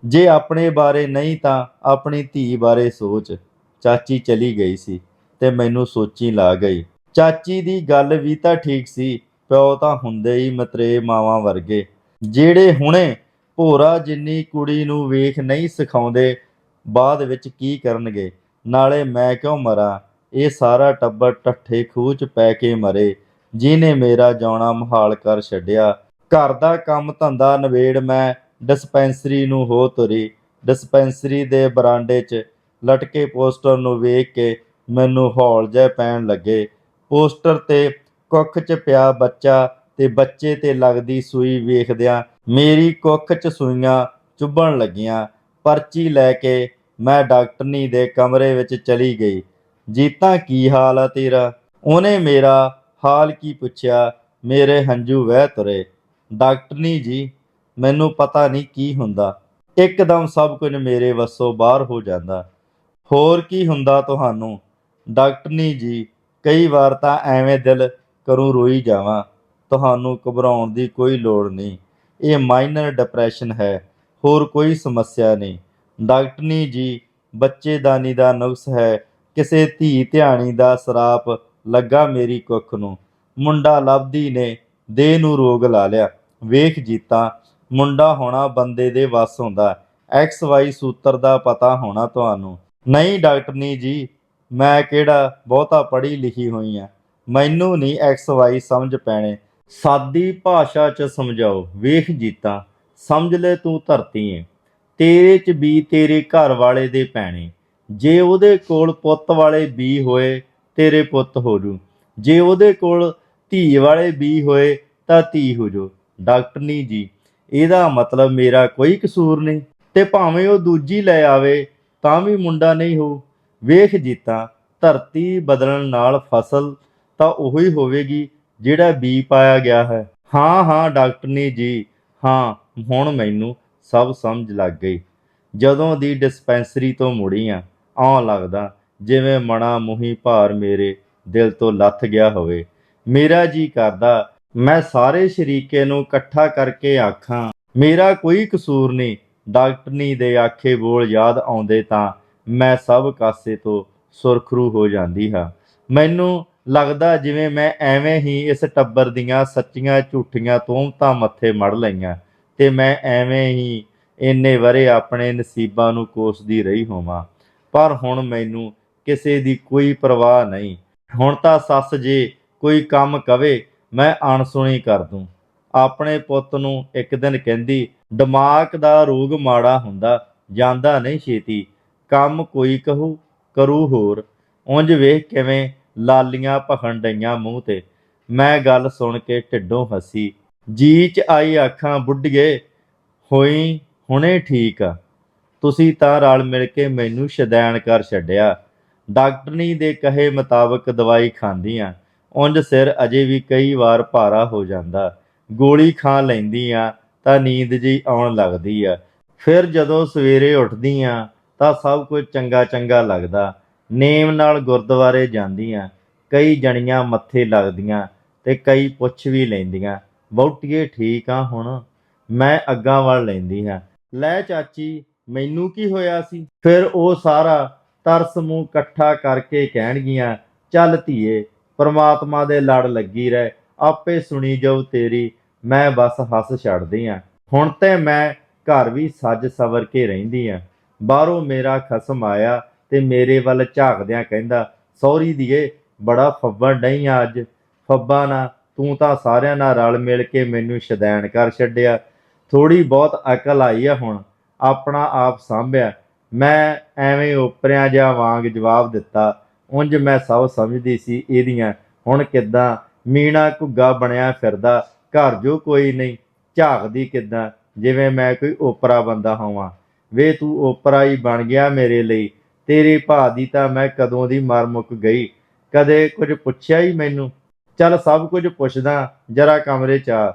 ਜੇ ਆਪਣੇ ਬਾਰੇ ਨਹੀਂ ਤਾਂ ਆਪਣੀ ਧੀ ਬਾਰੇ ਸੋਚ। ਚਾਚੀ ਚਲੀ ਗਈ ਸੀ ਤੇ ਮੈਨੂੰ ਸੋਚੀ ਲਾ ਗਈ। ਚਾਚੀ ਦੀ ਗੱਲ ਵੀ ਤਾਂ ਠੀਕ ਸੀ। ਪਿਓ ਤਾਂ ਹੁੰਦੇ ਹੀ ਮਤਰੇ ਮਾਵਾਂ ਵਰਗੇ, ਜਿਹੜੇ ਹੁਣੇ ਭੋਰਾ ਜਿੰਨੀ ਕੁੜੀ ਨੂੰ ਵੇਖ ਨਹੀਂ ਸਿਖਾਉਂਦੇ, ਬਾਅਦ ਵਿੱਚ ਕੀ ਕਰਨਗੇ। ਨਾਲੇ ਮੈਂ ਕਿਉਂ ਮਰਾਂ, ਇਹ ਸਾਰਾ ਟੱਬਰ ਢੱਠੇ ਖੂਹ 'ਚ ਪੈ ਕੇ ਮਰੇ, ਜਿਹਨੇ ਮੇਰਾ ਜਿਉਣਾ ਮੁਹਾਲ ਕਰ ਛੱਡਿਆ। ਘਰ ਦਾ ਕੰਮ ਧੰਦਾ ਨਵੇੜ ਮੈਂ ਡਿਸਪੈਂਸਰੀ ਨੂੰ ਹੋ ਤੁਰੀ। ਡਿਸਪੈਂਸਰੀ ਦੇ ਬਰਾਂਡੇ 'ਚ ਲਟਕੇ ਪੋਸਟਰ ਨੂੰ ਵੇਖ ਕੇ ਮੈਨੂੰ ਹੌਲ ਜਿਹੇ ਪੈਣ ਲੱਗੇ। ਪੋਸਟਰ 'ਤੇ ਕੁੱਖ 'ਚ ਪਿਆ ਬੱਚਾ ਤੇ ਬੱਚੇ 'ਤੇ ਲੱਗਦੀ ਸੂਈ ਵੇਖਦਿਆਂ ਮੇਰੀ ਕੁੱਖ 'ਚ ਸੂਈਆਂ ਚੁੱਭਣ ਲੱਗੀਆਂ। ਪਰਚੀ ਲੈ ਕੇ ਮੈਂ ਡਾਕਟਰਨੀ ਦੇ ਕਮਰੇ ਵਿੱਚ ਚਲੀ ਗਈ। ਜੀਤਾਂ ਕੀ ਹਾਲ ਆ ਤੇਰਾ? ਉਹਨੇ ਮੇਰਾ ਹਾਲ ਕੀ ਪੁੱਛਿਆ। ਮੇਰੇ ਹੰਝੂ ਵਹਿ ਤੁਰੇ। ਡਾਕਟਰਨੀ ਜੀ, ਮੈਨੂੰ ਪਤਾ ਨਹੀਂ ਕੀ ਹੁੰਦਾ। ਇੱਕਦਮ ਸਭ ਕੁਝ ਮੇਰੇ ਵੱਸੋਂ ਬਾਹਰ ਹੋ ਜਾਂਦਾ। ਹੋਰ ਕੀ ਹੁੰਦਾ ਤੁਹਾਨੂੰ? ਡਾਕਟਰਨੀ ਜੀ, ਕਈ ਵਾਰ ਤਾਂ ਐਵੇਂ ਦਿਲ ਕਰੂ ਰੋਈ ਜਾਵਾਂ। ਤੁਹਾਨੂੰ ਘਬਰਾਉਣ ਦੀ ਕੋਈ ਲੋੜ ਨਹੀਂ। ਇਹ ਮਾਈਨਰ ਡਿਪਰੈਸ਼ਨ ਹੈ, ਹੋਰ ਕੋਈ ਸਮੱਸਿਆ ਨਹੀਂ। ਡਾਕਟਰਨੀ ਜੀ, ਬੱਚੇਦਾਨੀ ਦਾ ਨੁਕਸ ਹੈ। ਕਿਸੇ ਧੀ ਧਿਆਣੀ ਦਾ ਸਰਾਪ ਲੱਗਾ ਮੇਰੀ ਕੁੱਖ ਨੂੰ। ਮੁੰਡਾ ਲੱਭਦੀ ਨੇ ਦੇਹ ਨੂੰ ਰੋਗ ਲਾ ਲਿਆ। ਵੇਖ ਜੀਤਾ, ਮੁੰਡਾ ਹੋਣਾ ਬੰਦੇ ਦੇ ਵੱਸ ਹੁੰਦਾ, XY ਸੂਤਰ ਦਾ ਪਤਾ ਹੋਣਾ ਤੁਹਾਨੂੰ। ਨਹੀਂ ਡਾਕਟਰਨੀ ਜੀ, ਮੈਂ ਕਿਹੜਾ ਬਹੁਤਾ ਪੜ੍ਹੀ ਲਿਖੀ ਹੋਈ ਆ, ਮੈਨੂੰ ਨਹੀਂ XY ਸਮਝ ਪੈਣੇ। ਸਾਦੀ ਭਾਸ਼ਾ 'ਚ ਸਮਝਾਓ। ਵੇਖ ਜੀਤਾ, ਸਮਝ ਲੈ ਤੂੰ ਧਰਤੀ ਏ, ਤੇਰੇ 'ਚ ਬੀ ਤੇਰੇ ਘਰ ਵਾਲੇ ਦੇ ਪੈਣੇ। ਜੇ ਉਹਦੇ ਕੋਲ ਪੁੱਤ ਵਾਲੇ ਬੀ ਹੋਏ ਤੇਰੇ ਪੁੱਤ ਹੋ ਜੂ, ਜੇ ਉਹਦੇ ਕੋਲ ਧੀ ਵਾਲੇ ਬੀ ਹੋਏ ਤਾਂ ਧੀ ਹੋ ਜੂ। ਡਾਕਟਰਨੀ ਜੀ, ਇਹਦਾ ਮਤਲਬ ਮੇਰਾ ਕੋਈ ਕਸੂਰ ਨਹੀਂ, ਤੇ ਭਾਵੇਂ ਉਹ ਦੂਜੀ ਲੈ ਆਵੇ ਤਾਂ ਵੀ ਮੁੰਡਾ ਨਹੀਂ ਹੋਊ। ਵੇਖ ਜੀਤਾ, ਧਰਤੀ ਬਦਲਣ ਨਾਲ ਫਸਲ ਤਾਂ ਉਹੀ ਹੋਵੇਗੀ ਜਿਹੜਾ ਬੀ ਪਾਇਆ ਗਿਆ ਹੈ। ਹਾਂ ਹਾਂ ਡਾਕਟਰਨੀ ਜੀ, ਹਾਂ ਹੁਣ ਮੈਨੂੰ ਸਭ ਸਮਝ ਲੱਗ ਗਈ। ਜਦੋਂ ਦੀ ਡਿਸਪੈਂਸਰੀ ਤੋਂ ਮੁੜੀ ਆ, ਇਉਂ ਲੱਗਦਾ ਜਿਵੇਂ ਮਣਾ ਮੂੰਹੀ ਭਾਰ ਮੇਰੇ ਦਿਲ ਤੋਂ ਲੱਥ ਗਿਆ ਹੋਵੇ। ਮੇਰਾ ਜੀ ਕਰਦਾ ਮੈਂ ਸਾਰੇ ਸ਼ਰੀਕੇ ਨੂੰ ਇਕੱਠਾ ਕਰਕੇ ਆਖਾਂ ਮੇਰਾ ਕੋਈ ਕਸੂਰ ਨਹੀਂ। ਡਾਕਟਰਨੀ ਦੇ ਆਖੇ ਬੋਲ ਯਾਦ ਆਉਂਦੇ ਤਾਂ ਮੈਂ ਸਭ ਕਾਸੇ ਤੋਂ ਸੁਰਖਰੂ ਹੋ ਜਾਂਦੀ ਹਾਂ। ਮੈਨੂੰ ਲੱਗਦਾ ਜਿਵੇਂ ਮੈਂ ਐਵੇਂ ਹੀ ਇਸ ਟੱਬਰ ਦੀਆਂ ਸੱਚੀਆਂ ਝੂਠੀਆਂ ਤੋਹਮਤਾਂ ਮੱਥੇ ਮੜ ਲਈਆਂ, ਤੇ ਮੈਂ ਐਵੇਂ ਹੀ ਇੰਨੇ ਵਰੇ ਆਪਣੇ ਨਸੀਬਾਂ ਨੂੰ ਕੋਸਦੀ ਰਹੀ ਹੋਵਾਂ। ਪਰ ਹੁਣ ਮੈਨੂੰ ਕਿਸੇ ਦੀ ਕੋਈ ਪਰਵਾਹ ਨਹੀਂ। ਹੁਣ ਤਾਂ ਸੱਸ ਜੇ ਕੋਈ ਕੰਮ ਕਵੇ ਮੈਂ ਅਣਸੁਣੀ ਕਰ ਦੂੰ। ਆਪਣੇ ਪੁੱਤ ਨੂੰ ਇੱਕ ਦਿਨ ਕਹਿੰਦੀ, ਦਿਮਾਗ ਦਾ ਰੋਗ ਮਾੜਾ ਹੁੰਦਾ, ਜਾਂਦਾ ਨਹੀਂ ਛੇਤੀ, ਕੰਮ ਕੋਈ ਕਹੂ ਕਰੂ ਹੋਰ। ਉਂਝ ਵੇਖ ਕਿਵੇਂ ਲਾਲੀਆਂ ਭਖਣ ਡਈਆਂ ਮੂੰਹ ਤੇ। ਮੈਂ ਗੱਲ ਸੁਣ ਕੇ ਢਿੱਡੋਂ ਹੱਸੀ। ਜੀ 'ਚ ਆਈ ਆਖਾਂ, ਬੁੱਢੀਏ ਹੋਈ ਹੁਣੇ ਠੀਕ ਆ, ਤੁਸੀਂ ਤਾਂ ਰਲ ਮਿਲ ਕੇ ਮੈਨੂੰ ਸ਼ੈਤਾਨ ਕਰ ਛੱਡਿਆ। ਡਾਕਟਰਨੀ ਦੇ ਕਹੇ ਮੁਤਾਬਕ ਦਵਾਈ ਖਾਂਦੀ ਆ। ਉਂਝ ਸਿਰ ਅਜੇ ਵੀ ਕਈ ਵਾਰ ਭਾਰਾ ਹੋ ਜਾਂਦਾ, ਗੋਲੀ ਖਾ ਲੈਂਦੀ ਆ ਤਾਂ ਨੀਂਦ ਜਿਹੀ ਆਉਣ ਲੱਗਦੀ ਆ। ਫਿਰ ਜਦੋਂ ਸਵੇਰੇ ਉੱਠਦੀ ਆ ਤਾਂ ਸਭ ਕੁਝ ਚੰਗਾ ਚੰਗਾ ਲੱਗਦਾ। ਨੇਮ ਨਾਲ ਗੁਰਦੁਆਰੇ ਜਾਂਦੀਆਂ, ਕਈ ਜਣੀਆਂ ਮੱਥੇ ਲੱਗਦੀਆਂ ਤੇ ਕਈ ਪੁੱਛ ਵੀ ਲੈਂਦੀਆਂ, ਵਹੁਟੀਏ ਠੀਕ ਆ ਹੁਣ? ਮੈਂ ਅੱਗਾਂ ਵੱਲ ਲੈਂਦੀ ਹਾਂ, ਲੈ ਚਾਚੀ ਮੈਨੂੰ ਕੀ ਹੋਇਆ ਸੀ? ਫਿਰ ਉਹ ਸਾਰਾ ਤਰਸ ਮੂੰਹ ਇਕੱਠਾ ਕਰਕੇ ਕਹਿਣਗੀਆਂ, ਚੱਲ ਧੀਏ ਪਰਮਾਤਮਾ ਦੇ ਲੜ ਲੱਗੀ ਰਹਿ, ਆਪੇ ਸੁਣੀ ਜਾਊ ਤੇਰੀ। ਮੈਂ ਬਸ ਹੱਸ ਛੱਡਦੀ ਹਾਂ। ਹੁਣ ਤੇ ਮੈਂ ਘਰ ਵੀ ਸੱਜ ਸਵਰ ਕੇ ਰਹਿੰਦੀ ਹਾਂ। ਬਾਹਰੋਂ ਮੇਰਾ ਖਸਮ ਆਇਆ ਤੇ ਮੇਰੇ ਵੱਲ ਝਾਕਦਿਆਂ ਕਹਿੰਦਾ, ਸਹੁਰੀ ਦੀਏ ਬੜਾ ਫੱਬਣ ਡਈ ਆ ਅੱਜ। ਫੱਬਾ ਨਾ, ਤੂੰ ਤਾਂ ਸਾਰਿਆਂ ਨਾਲ ਰਲ ਮਿਲ ਕੇ ਮੈਨੂੰ ਸ਼ੈਤਾਨ ਕਰ ਛੱਡਿਆ। ਥੋੜ੍ਹੀ ਬਹੁਤ ਅਕਲ ਆਈ ਆ ਹੁਣ, ਆਪਣਾ ਆਪ ਸਾਂਭਿਆ। ਮੈਂ ਐਵੇਂ ਓਪਰਿਆਂ ਜਿਹਾ ਵਾਂਗ ਜਵਾਬ ਦਿੱਤਾ। ਉਂਝ ਮੈਂ ਸਭ ਸਮਝਦੀ ਸੀ ਇਹਦੀਆਂ। ਹੁਣ ਕਿੱਦਾਂ ਮੀਣਾ ਘੁੱਗਾ ਬਣਿਆ ਫਿਰਦਾ, ਘਰ ਜੋ ਕੋਈ ਨਹੀਂ, ਝਾਕਦੀ ਕਿੱਦਾਂ ਜਿਵੇਂ ਮੈਂ ਕੋਈ ਓਪਰਾ ਬੰਦਾ ਹੋਵਾਂ। ਵੇ ਤੂੰ ਓਪਰਾ ਹੀ ਬਣ ਗਿਆ ਮੇਰੇ ਲਈ। ਤੇਰੇ ਭਾ ਦੀ ਤਾਂ ਮੈਂ ਕਦੋਂ ਦੀ ਮਰ ਮੁੱਕ ਗਈ, ਕਦੇ ਕੁਝ ਪੁੱਛਿਆ ਹੀ ਮੈਨੂੰ। ਚੱਲ ਸਭ ਕੁਝ ਪੁੱਛਦਾ, ਜਰਾ ਕਮਰੇ 'ਚ ਆ।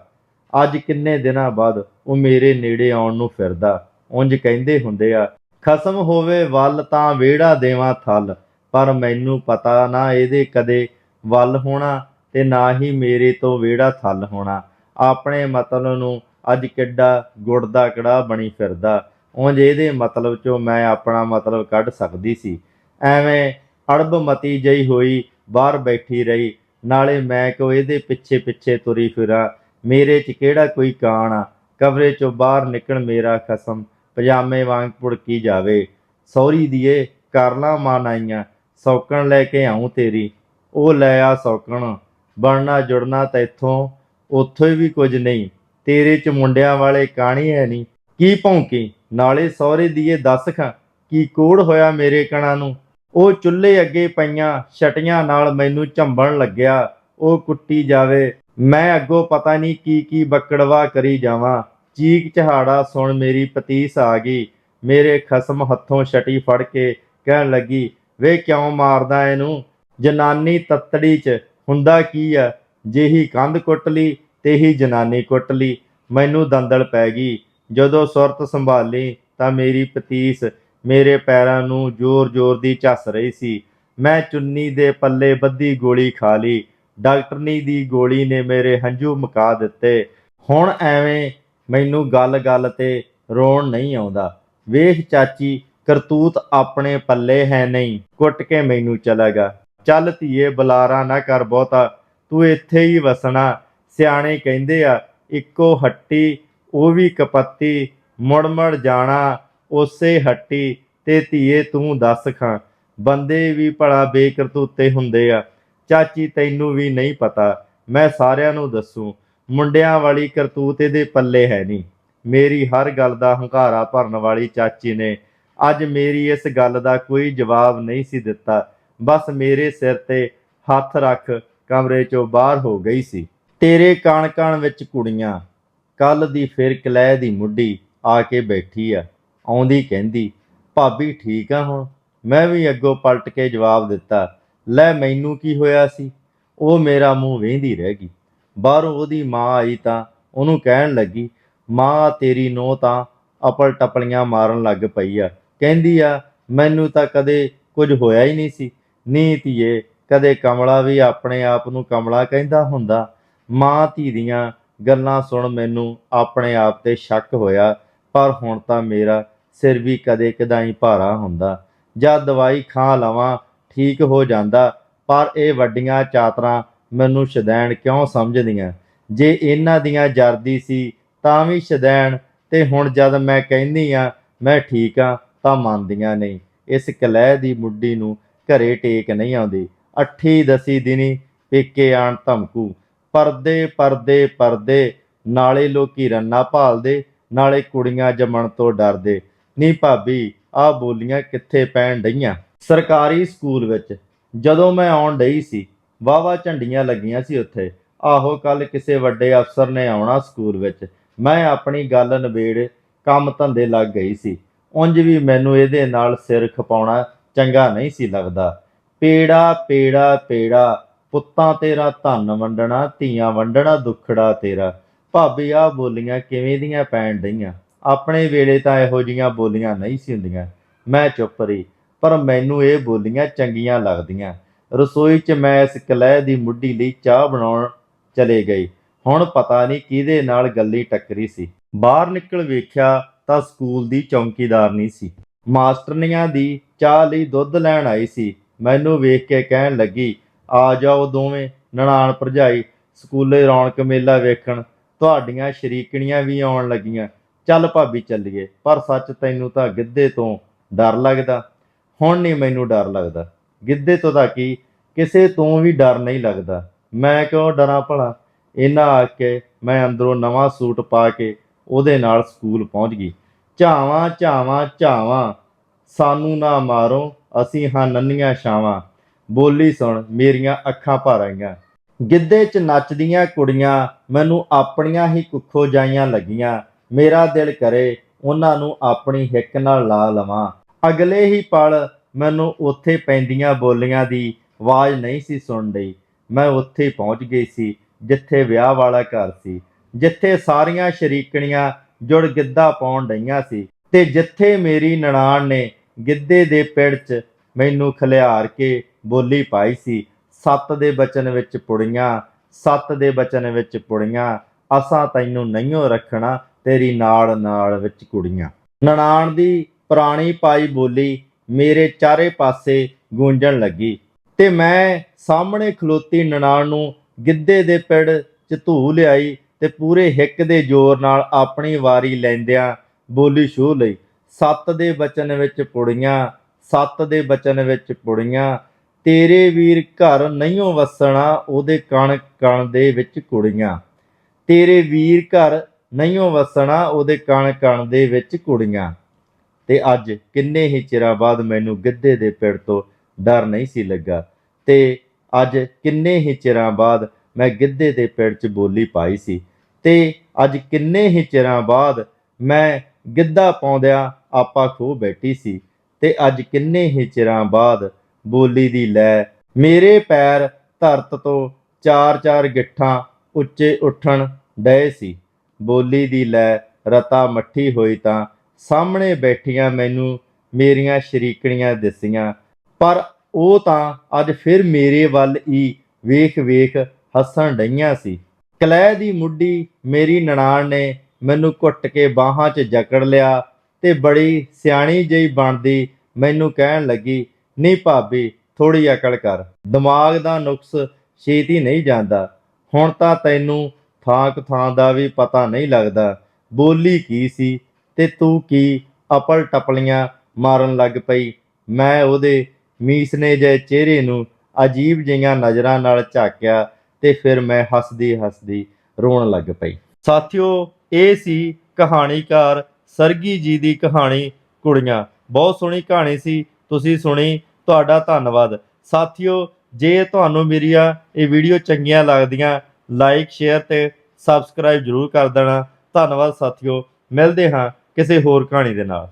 ਅੱਜ ਕਿੰਨੇ ਦਿਨਾਂ ਬਾਅਦ ਉਹ ਮੇਰੇ ਨੇੜੇ ਆਉਣ ਨੂੰ ਫਿਰਦਾ। ਉਂਝ ਕਹਿੰਦੇ ਹੁੰਦੇ ਆ, ਖਸਮ ਹੋਵੇ ਵੱਲ ਤਾਂ ਵਿਹੜਾ ਦੇਵਾਂ ਥਲ, ਪਰ ਮੈਨੂੰ ਪਤਾ ਨਾ ਇਹਦੇ ਕਦੇ ਵੱਲ ਹੋਣਾ ਤੇ ਨਾ ਹੀ ਮੇਰੇ ਤੋਂ ਵਿਹੜਾ ਥਲ ਹੋਣਾ। ਆਪਣੇ ਮਤਲਬ ਨੂੰ ਅੱਜ ਕਿੱਡਾ ਗੁੜ ਦਾ ਕੜਾਹ ਬਣੀ ਫਿਰਦਾ। ਉਂਝ ਇਹਦੇ ਮਤਲਬ 'ਚੋਂ ਮੈਂ ਆਪਣਾ ਮਤਲਬ ਕੱਢ ਸਕਦੀ ਸੀ। ਐਵੇਂ ਅੜਬਮਤੀ ਜਿਹੀ ਹੋਈ ਬਾਹਰ ਬੈਠੀ ਰਹੀ, ਨਾਲੇ ਮੈਂ ਕਿਉਂ ਇਹਦੇ ਪਿੱਛੇ ਪਿੱਛੇ ਤੁਰੀ ਫਿਰਾਂ। ਮੇਰੇ 'ਚ ਕਿਹੜਾ ਕੋਈ ਕਾਣ ਆ? ਕਮਰੇ 'ਚੋਂ ਬਾਹਰ ਨਿਕਲ ਮੇਰਾ ਖਸਮ ਪਜਾਮੇ ਵਾਂਗ ਪੁੜਕੀ ਜਾਵੇ। ਸਹੁਰੀ ਦੀਏ ਕਰ ਲਾਂ ਮਨ ਆਈਆਂ, ਸੌਕਣ ਲੈ ਕੇ ਆਊਂ ਤੇਰੀ। ਉਹ ਲੈ ਆ ਸੌਕਣ, ਬਣਨਾ ਜੁੜਨਾ ਤੈਥੋਂ ਉੱਥੋਂ ਵੀ ਕੁਝ ਨਹੀਂ। ਤੇਰੇ 'ਚ ਮੁੰਡਿਆਂ ਵਾਲੇ ਕਾਣੀ ਹੈ ਨਹੀਂ। ਕੀ ਭੌਂਕੀ? ਨਾਲੇ ਸਹੁਰੇ ਦੀਏ ਦੱਸ ਖਾਂ ਕੀ ਕੋੜ ਹੋਇਆ ਮੇਰੇ ਕਣਾਂ ਨੂੰ? ਉਹ ਚੁੱਲ੍ਹੇ ਅੱਗੇ ਪਈਆਂ ਛਟੀਆਂ ਨਾਲ ਮੈਨੂੰ ਝੰਬਣ ਲੱਗਿਆ। ਉਹ ਕੁੱਟੀ ਜਾਵੇ, ਮੈਂ ਅੱਗੋਂ ਪਤਾ ਨਹੀਂ ਕੀ ਕੀ ਬੱਕੜਵਾ ਕਰੀ ਜਾਵਾਂ। ਚੀਕ ਚਹਾੜਾ ਸੁਣ ਮੇਰੀ ਪਤੀਸ ਆ ਗਈ। ਮੇਰੇ ਖਸਮ ਹੱਥੋਂ ਛਟੀ ਫੜ ਕੇ ਕਹਿਣ ਲੱਗੀ, ਵੇ ਕਿਉਂ ਮਾਰਦਾ ਇਹਨੂੰ? ਜਨਾਨੀ ਤੱਤੜੀ 'ਚ ਹੁੰਦਾ ਕੀ ਆ? ਜਿਹੀ ਕੰਧ ਕੁੱਟ ਲਈ ਤੇਹੀ ਜਨਾਨੀ ਕੁੱਟ ਲਈ। ਮੈਨੂੰ ਦੰਦਲ ਪੈ ਗਈ। ਜਦੋਂ ਸੁਰਤ ਸੰਭਾਲੀ ਤਾਂ ਮੇਰੀ ਪਤੀਸ ਮੇਰੇ ਪੈਰਾਂ ਨੂੰ ਜ਼ੋਰ ਜ਼ੋਰ ਦੀ ਝੱਸ ਰਹੀ ਸੀ। ਮੈਂ ਚੁੰਨੀ ਦੇ ਪੱਲੇ ਬੱਧੀ ਗੋਲੀ ਖਾ ਲਈ। ਡਾਕਟਰਨੀ ਦੀ ਗੋਲੀ ਨੇ ਮੇਰੇ ਹੰਝੂ ਮੁਕਾ ਦਿੱਤੇ। ਹੁਣ ਐਵੇਂ ਮੈਨੂੰ ਗੱਲ ਗੱਲ ਤੇ ਰੋਣ ਨਹੀਂ ਆਉਂਦਾ। ਵੇਖ ਚਾਚੀ ਕਰਤੂਤ ਆਪਣੇ ਪੱਲੇ ਹੈ ਨਹੀਂ, ਕੁੱਟ ਕੇ ਮੈਨੂੰ ਚਲਾ ਗਿਆ। ਚੱਲ ਧੀਏ ਬੁਲਾਰਾ ਨਾ ਕਰ ਬਹੁਤਾ, ਤੂੰ ਇੱਥੇ ਹੀ ਵਸਣਾ। ਸਿਆਣੇ ਕਹਿੰਦੇ ਆ, ਇੱਕੋ ਹੱਟੀ ਉਹ ਵੀ ਕਪੱਤੀ, ਮੁੜ ਮੁੜ ਜਾਣਾ ਉਸੇ ਹੱਟੀ ਤੇ ਧੀਏ ਤੂੰ ਦੱਸ ਖਾਂ, ਬੰਦੇ ਵੀ ਭਲਾ ਬੇਕਰਤੂਤੇ ਹੁੰਦੇ ਆ। ਚਾਚੀ ਤੈਨੂੰ ਵੀ ਨਹੀਂ ਪਤਾ, ਮੈਂ ਸਾਰਿਆਂ ਨੂੰ ਦੱਸੂ, ਮੁੰਡਿਆਂ ਵਾਲੀ ਕਰਤੂਤ ਇਹਦੇ ਪੱਲੇ ਹੈ ਨਹੀਂ। ਮੇਰੀ ਹਰ ਗੱਲ ਦਾ ਹੁੰਕਾਰਾ ਭਰਨ ਵਾਲੀ ਚਾਚੀ ਨੇ ਅੱਜ ਮੇਰੀ ਇਸ ਗੱਲ ਦਾ ਕੋਈ ਜਵਾਬ ਨਹੀਂ ਸੀ ਦਿੱਤਾ, ਬਸ ਮੇਰੇ ਸਿਰ ਤੇ ਹੱਥ ਰੱਖ ਕਮਰੇ ਚੋਂ ਬਾਹਰ ਹੋ ਗਈ ਸੀ। ਤੇਰੇ ਕਣ ਕਣ ਵਿੱਚ ਕੁੜੀਆਂ, ਕੱਲ ਦੀ ਫਿਰ ਕਲਹਿ ਦੀ ਮੁੱਢੀ ਆ ਕੇ ਬੈਠੀ ਆ। ਆਉਂਦੀ ਕਹਿੰਦੀ, ਭਾਬੀ ਠੀਕ ਆ ਹੁਣ? ਮੈਂ ਵੀ ਅੱਗੋਂ ਪਲਟ ਕੇ ਜਵਾਬ ਦਿੱਤਾ, ਲੈ ਮੈਨੂੰ ਕੀ ਹੋਇਆ ਸੀ? ਉਹ ਮੇਰਾ ਮੂੰਹ ਵੇਂਹਦੀ ਰਹਿ ਗਈ। ਬਾਹਰੋਂ ਉਹਦੀ ਮਾਂ ਆਈ ਤਾਂ ਉਹਨੂੰ ਕਹਿਣ ਲੱਗੀ, ਮਾਂ ਤੇਰੀ ਨੂੰਹ ਤਾਂ ਅਪਲ ਟਪਲੀਆਂ ਮਾਰਨ ਲੱਗ ਪਈ ਆ। ਕਹਿੰਦੀ ਆ ਮੈਨੂੰ ਤਾਂ ਕਦੇ ਕੁਝ ਹੋਇਆ ਹੀ ਨਹੀਂ ਸੀ। ਨੀ ਧੀਏ, ਕਦੇ ਕਮਲਾ ਵੀ ਆਪਣੇ ਆਪ ਨੂੰ ਕਮਲਾ ਕਹਿੰਦਾ ਹੁੰਦਾ? ਮਾਂ ਧੀ ਦੀਆਂ ਗੱਲਾਂ ਸੁਣ ਮੈਨੂੰ ਆਪਣੇ ਆਪ ਤੇ ਸ਼ੱਕ ਹੋਇਆ, ਪਰ ਹੁਣ ਤਾਂ ਮੇਰਾ ਸਿਰ ਵੀ ਕਦੇ ਕਦਾਈ ਭਾਰਾ ਹੁੰਦਾ। ਜਦ ਦਵਾਈ ਖਾ ਲਵਾਂ ਠੀਕ ਹੋ ਜਾਂਦਾ, ਪਰ ਇਹ ਵੱਡੀਆਂ ਚਾਤਰਾਂ ਮੈਨੂੰ ਸ਼ੁਦੈਣ ਕਿਉਂ ਸਮਝਦੀਆਂ? ਜੇ ਇਹਨਾਂ ਦੀਆਂ ਜਰਦੀ ਸੀ ਤਾਂ ਵੀ ਸ਼ੁਦੈਣ, ਤੇ ਹੁਣ ਜਦ ਮੈਂ ਕਹਿੰਦੀ ਆ ਮੈਂ ਠੀਕ ਆ ਤਾਂ ਮੰਨਦੀਆਂ ਨਹੀਂ। ਇਸ ਕਲਹਿ ਦੀ ਮੁੱਢੀ ਨੂੰ ਘਰੇ ਟੇਕ ਨਹੀਂ ਆਉਂਦੀ। 8-10 ਦਿਨੀ ਪੇਕੇ ਆਣ ਧਮਕੂ। ਪਰਦੇ ਪਰਦੇ ਪਰਦੇ, ਨਾਲੇ ਲੋਕੀ ਰੰਨਾ ਭਾਲਦੇ, ਨਾਲੇ ਕੁੜੀਆਂ ਜੰਮਣ ਤੋਂ ਡਰਦੇ। ਨੀ ਭਾਬੀ, ਆਹ ਬੋਲੀਆਂ ਕਿੱਥੇ ਪੈਣ ਡਈਆਂ? ਸਰਕਾਰੀ ਸਕੂਲ ਵਿੱਚ ਜਦੋਂ ਮੈਂ ਆਉਣ ਡਈ ਸੀ, ਵਾਹਵਾ ਝੰਡੀਆਂ ਲੱਗੀਆਂ ਸੀ ਉੱਥੇ। ਆਹੋ, ਕੱਲ ਕਿਸੇ ਵੱਡੇ ਅਫਸਰ ਨੇ ਆਉਣਾ ਸਕੂਲ ਵਿੱਚ। ਮੈਂ ਆਪਣੀ ਗੱਲ ਨਿਬੇੜ ਕੰਮ ਧੰਦੇ ਲੱਗ ਗਈ ਸੀ। ਉਂਝ ਵੀ ਮੈਨੂੰ ਇਹਦੇ ਨਾਲ ਸਿਰ ਖਪਾਉਣਾ ਚੰਗਾ ਨਹੀਂ ਸੀ ਲੱਗਦਾ। ਪੇੜਾ ਪੇੜਾ ਪੇੜਾ, ਪੁੱਤਾਂ ਤੇਰਾ ਧਨ ਵੰਡਣਾ, ਧੀਆਂ ਵੰਡਣਾ ਦੁੱਖੜਾ ਤੇਰਾ। ਭਾਬੀ, ਆਹ ਬੋਲੀਆਂ ਕਿਵੇਂ ਦੀਆਂ ਪੈਣ ਡਈਆਂ? ਆਪਣੇ ਵੇਲੇ ਤਾਂ ਇਹੋ ਜਿਹੀਆਂ ਬੋਲੀਆਂ ਨਹੀਂ ਸੀ ਹੁੰਦੀਆਂ। ਮੈਂ ਚੁੱਪ ਰਹੀ, ਪਰ ਮੈਨੂੰ ਇਹ ਬੋਲੀਆਂ ਚੰਗੀਆਂ ਲੱਗਦੀਆਂ। ਰਸੋਈ 'ਚ ਮੈਂ ਇਸ ਕਲਹਿ ਦੀ ਮੁੱਢੀ ਲਈ ਚਾਹ ਬਣਾਉਣ ਚਲੇ ਗਈ। ਹੁਣ ਪਤਾ ਨਹੀਂ ਕਿਹਦੇ ਨਾਲ ਗੱਲੀ ਟੱਕਰੀ ਸੀ। ਬਾਹਰ ਨਿਕਲ ਵੇਖਿਆ ਤਾਂ ਸਕੂਲ ਦੀ ਚੌਂਕੀਦਾਰਨੀ ਸੀ। ਮਾਸਟਰਨੀਆਂ ਦੀ ਚਾਹ ਲਈ ਦੁੱਧ ਲੈਣ ਆਈ ਸੀ। ਮੈਨੂੰ ਵੇਖ ਕੇ ਕਹਿਣ ਲੱਗੀ, ਆ ਜਾਓ ਦੋਵੇਂ ਨਨਾਣ ਭਰਜਾਈ ਸਕੂਲੇ ਰੌਣਕ ਮੇਲਾ ਵੇਖਣ, ਤੁਹਾਡੀਆਂ ਸ਼ਰੀਕਣੀਆਂ ਵੀ ਆਉਣ ਲੱਗੀਆਂ। ਚੱਲ ਭਾਬੀ ਚੱਲੀਏ। ਪਰ ਸੱਚ ਤੈਨੂੰ ਤਾਂ ਗਿੱਧੇ ਤੋਂ ਡਰ ਲੱਗਦਾ? ਹੁਣ ਨਹੀਂ ਮੈਨੂੰ ਡਰ ਲੱਗਦਾ। ਗਿੱਧੇ ਤੋਂ ਤਾਂ ਕੀ, ਕਿਸੇ ਤੋਂ ਵੀ ਡਰ ਨਹੀਂ ਲੱਗਦਾ। ਮੈਂ ਕਿਉਂ ਡਰਾਂ ਭਲਾ? ਇਹਨਾਂ ਆ ਕੇ ਮੈਂ ਅੰਦਰੋਂ ਨਵਾਂ ਸੂਟ ਪਾ ਕੇ ਉਹਦੇ ਨਾਲ ਸਕੂਲ ਪਹੁੰਚ ਗਈ। ਝਾਵਾਂ ਝਾਵਾਂ ਝਾਵਾਂ, ਸਾਨੂੰ ਨਾ ਮਾਰੋ, ਅਸੀਂ ਹਾਂ ਨੰਨੀਆਂ ਛਾਵਾਂ। ਬੋਲੀ ਸੁਣ ਮੇਰੀਆਂ ਅੱਖਾਂ ਭਰ ਆਈਆਂ। ਗਿੱਧੇ 'ਚ ਨੱਚਦੀਆਂ ਕੁੜੀਆਂ ਮੈਨੂੰ ਆਪਣੀਆਂ ਹੀ ਕੁੱਖੋਂ ਜਾਈਆਂ ਲੱਗੀਆਂ। ਮੇਰਾ ਦਿਲ ਕਰੇ ਉਹਨਾਂ ਨੂੰ ਆਪਣੀ ਹਿੱਕ ਨਾਲ ਲਾ ਲਵਾਂ। ਅਗਲੇ ਹੀ ਪਲ ਮੈਨੂੰ ਉੱਥੇ ਪੈਂਦੀਆਂ ਬੋਲੀਆਂ ਦੀ ਆਵਾਜ਼ ਨਹੀਂ ਸੀ ਸੁਣ ਰਹੀ। ਮੈਂ ਉੱਥੇ ਪਹੁੰਚ ਗਈ ਸੀ ਜਿੱਥੇ ਵਿਆਹ ਵਾਲਾ ਘਰ ਸੀ, ਜਿੱਥੇ ਸਾਰੀਆਂ ਸ਼ਰੀਕਣੀਆਂ ਜੁੜ ਗਿੱਧਾ ਪਾਉਣ ਡਈਆਂ ਸੀ, ਤੇ ਜਿੱਥੇ ਮੇਰੀ ਨਨਾਣ ਨੇ ਗਿੱਧੇ ਦੇ ਪਿੜ 'ਚ ਮੈਨੂੰ ਖਿਲਾਰ ਕੇ ਬੋਲੀ ਪਾਈ ਸੀ, ਸੱਤ ਦੇ ਬਚਨ ਵਿੱਚ ਪੁੜੀਆਂ, ਸੱਤ ਦੇ ਬਚਨ ਵਿੱਚ ਪੁੜੀਆਂ, ਅਸਾਂ ਤੈਨੂੰ ਨਹੀਂਓ ਰੱਖਣਾ, ਤੇਰੀ ਨਾਲ ਨਾਲ ਵਿੱਚ ਕੁੜੀਆਂ। ਨਨਾਣ ਦੀ ਪੁਰਾਣੀ ਪਾਈ ਬੋਲੀ ਮੇਰੇ ਚਾਰੇ ਪਾਸੇ ਗੂੰਜਣ ਲੱਗੀ, ਤੇ ਮੈਂ ਸਾਹਮਣੇ ਖਲੋਤੀ ਨਨਾਣ ਨੂੰ ਗਿੱਧੇ ਦੇ ਪਿੜ 'ਚ ਧੂ ਲਿਆਈ ਤੇ ਪੂਰੇ ਹਿੱਕ ਦੇ ਜ਼ੋਰ ਨਾਲ ਆਪਣੀ ਵਾਰੀ ਲੈਂਦਿਆਂ ਬੋਲੀ ਛੂਹ ਲਈ। ਸੱਤ ਦੇ ਬਚਨ ਵਿੱਚ ਪੁੜੀਆਂ, ਸੱਤ ਦੇ ਬਚਨ ਵਿੱਚ ਪੁੜੀਆਂ, ਤੇਰੇ ਵੀਰ ਘਰ ਨਹੀਂਓ ਵਸਣਾ, ਉਹਦੇ ਕਣ ਕਣ ਦੇ ਵਿੱਚ ਕੁੜੀਆਂ। ਤੇਰੇ ਵੀਰ ਘਰ ਨਹੀਂਓ ਵਸਣਾ, ਉਹਦੇ ਕਣ ਕਣ ਦੇ ਵਿੱਚ ਕੁੜੀਆਂ। ਤੇ ਅੱਜ ਕਿੰਨੇ ਹੀ ਚਿਰਾਂ ਬਾਅਦ ਮੈਨੂੰ ਗਿੱਧੇ ਦੇ ਪਿੜ ਤੋਂ ਡਰ ਨਹੀਂ ਸੀ ਲੱਗਾ, ਤੇ ਅੱਜ ਕਿੰਨੇ ਹੀ ਚਿਰਾਂ ਬਾਅਦ ਮੈਂ ਗਿੱਧੇ ਦੇ ਪਿੜ 'ਚ ਬੋਲੀ ਪਾਈ ਸੀ, ਤੇ ਅੱਜ ਕਿੰਨੇ ਹੀ ਚਿਰਾਂ ਬਾਅਦ ਮੈਂ ਗਿੱਧਾ ਪਾਉਂਦਿਆਂ ਆਪਾ ਖੋ ਬੈਠੀ ਸੀ, ਤੇ ਅੱਜ ਕਿੰਨੇ ਹੀ ਚਿਰਾਂ ਬਾਅਦ ਬੋਲੀ ਦੀ ਲੈ ਮੇਰੇ ਪੈਰ ਧਰਤ ਤੋਂ 4-4 ਗਿੱਠਾਂ ਉੱਚੇ ਉੱਠਣ ਡਏ ਸੀ। ਬੋਲੀ ਦੀ ਲੈ ਰਤਾ ਮੱਠੀ ਹੋਈ ਤਾਂ ਸਾਹਮਣੇ ਬੈਠੀਆਂ ਮੈਨੂੰ ਮੇਰੀਆਂ ਸ਼ਰੀਕਣੀਆਂ ਦਿਸੀਆਂ, ਪਰ ਉਹ ਤਾਂ ਅੱਜ ਫਿਰ ਮੇਰੇ ਵੱਲ ਹੀ ਵੇਖ ਵੇਖ ਹੱਸਣ ਡਈਆਂ ਸੀ। ਕਲਹਿ ਦੀ ਮੁੱਢੀ ਮੇਰੀ ਨਨਾਣ ਨੇ ਮੈਨੂੰ ਘੁੱਟ ਕੇ ਬਾਹਾਂ 'ਚ ਜਕੜ ਲਿਆ ਤੇ ਬੜੀ ਸਿਆਣੀ ਜਿਹੀ ਬਣਦੀ ਮੈਨੂੰ ਕਹਿਣ ਲੱਗੀ, ਨਹੀਂ ਭਾਬੀ, ਥੋੜ੍ਹੀ ਅਕਲ ਕਰ, ਦਿਮਾਗ ਦਾ ਨੁਕਸ ਛੇਤੀ ਨਹੀਂ ਜਾਂਦਾ। ਹੁਣ ਤਾਂ ਤੈਨੂੰ ਥਾਂ ਕੁ ਥਾਂ ਦਾ ਵੀ ਪਤਾ ਨਹੀਂ ਲੱਗਦਾ। ਬੋਲੀ ਕੀ ਸੀ ਤੇ ਤੂੰ ਕੀ ਅਪਲ ਟਪਲੀਆਂ ਮਾਰਨ ਲੱਗ ਪਈ। ਮੈਂ ਉਹਦੇ ਮੀਸਨੇ ਜਿਹੇ ਚਿਹਰੇ ਨੂੰ ਅਜੀਬ ਜਿਹੀਆਂ ਨਜ਼ਰਾਂ ਨਾਲ ਝਾਕਿਆ ਤੇ ਫਿਰ ਮੈਂ ਹੱਸਦੀ ਹੱਸਦੀ ਰੋਣ ਲੱਗ ਪਈ। ਸਾਥੀਓ, ਇਹ ਸੀ ਕਹਾਣੀਕਾਰ ਸਰਗੀ ਜੀ ਦੀ ਕਹਾਣੀ ਕੁੜੀਆਂ। ਬਹੁਤ ਸੋਹਣੀ ਕਹਾਣੀ ਸੀ, ਤੁਸੀਂ ਸੁਣੀ, ਤੁਹਾਡਾ ਧੰਨਵਾਦ। ਸਾਥੀਓ, ਜੇ ਤੁਹਾਨੂੰ ਮੇਰੀਆਂ ਇਹ ਵੀਡੀਓ ਚੰਗੀਆਂ ਲੱਗਦੀਆਂ, ਲਾਈਕ ਸ਼ੇਅਰ ਤੇ ਸਬਸਕ੍ਰਾਈਬ ਜ਼ਰੂਰ ਕਰ ਦੇਣਾ। ਧੰਨਵਾਦ ਸਾਥੀਓ, ਮਿਲਦੇ ਹਾਂ ਕਿਸੇ ਹੋਰ ਕਹਾਣੀ ਦੇ ਨਾਲ।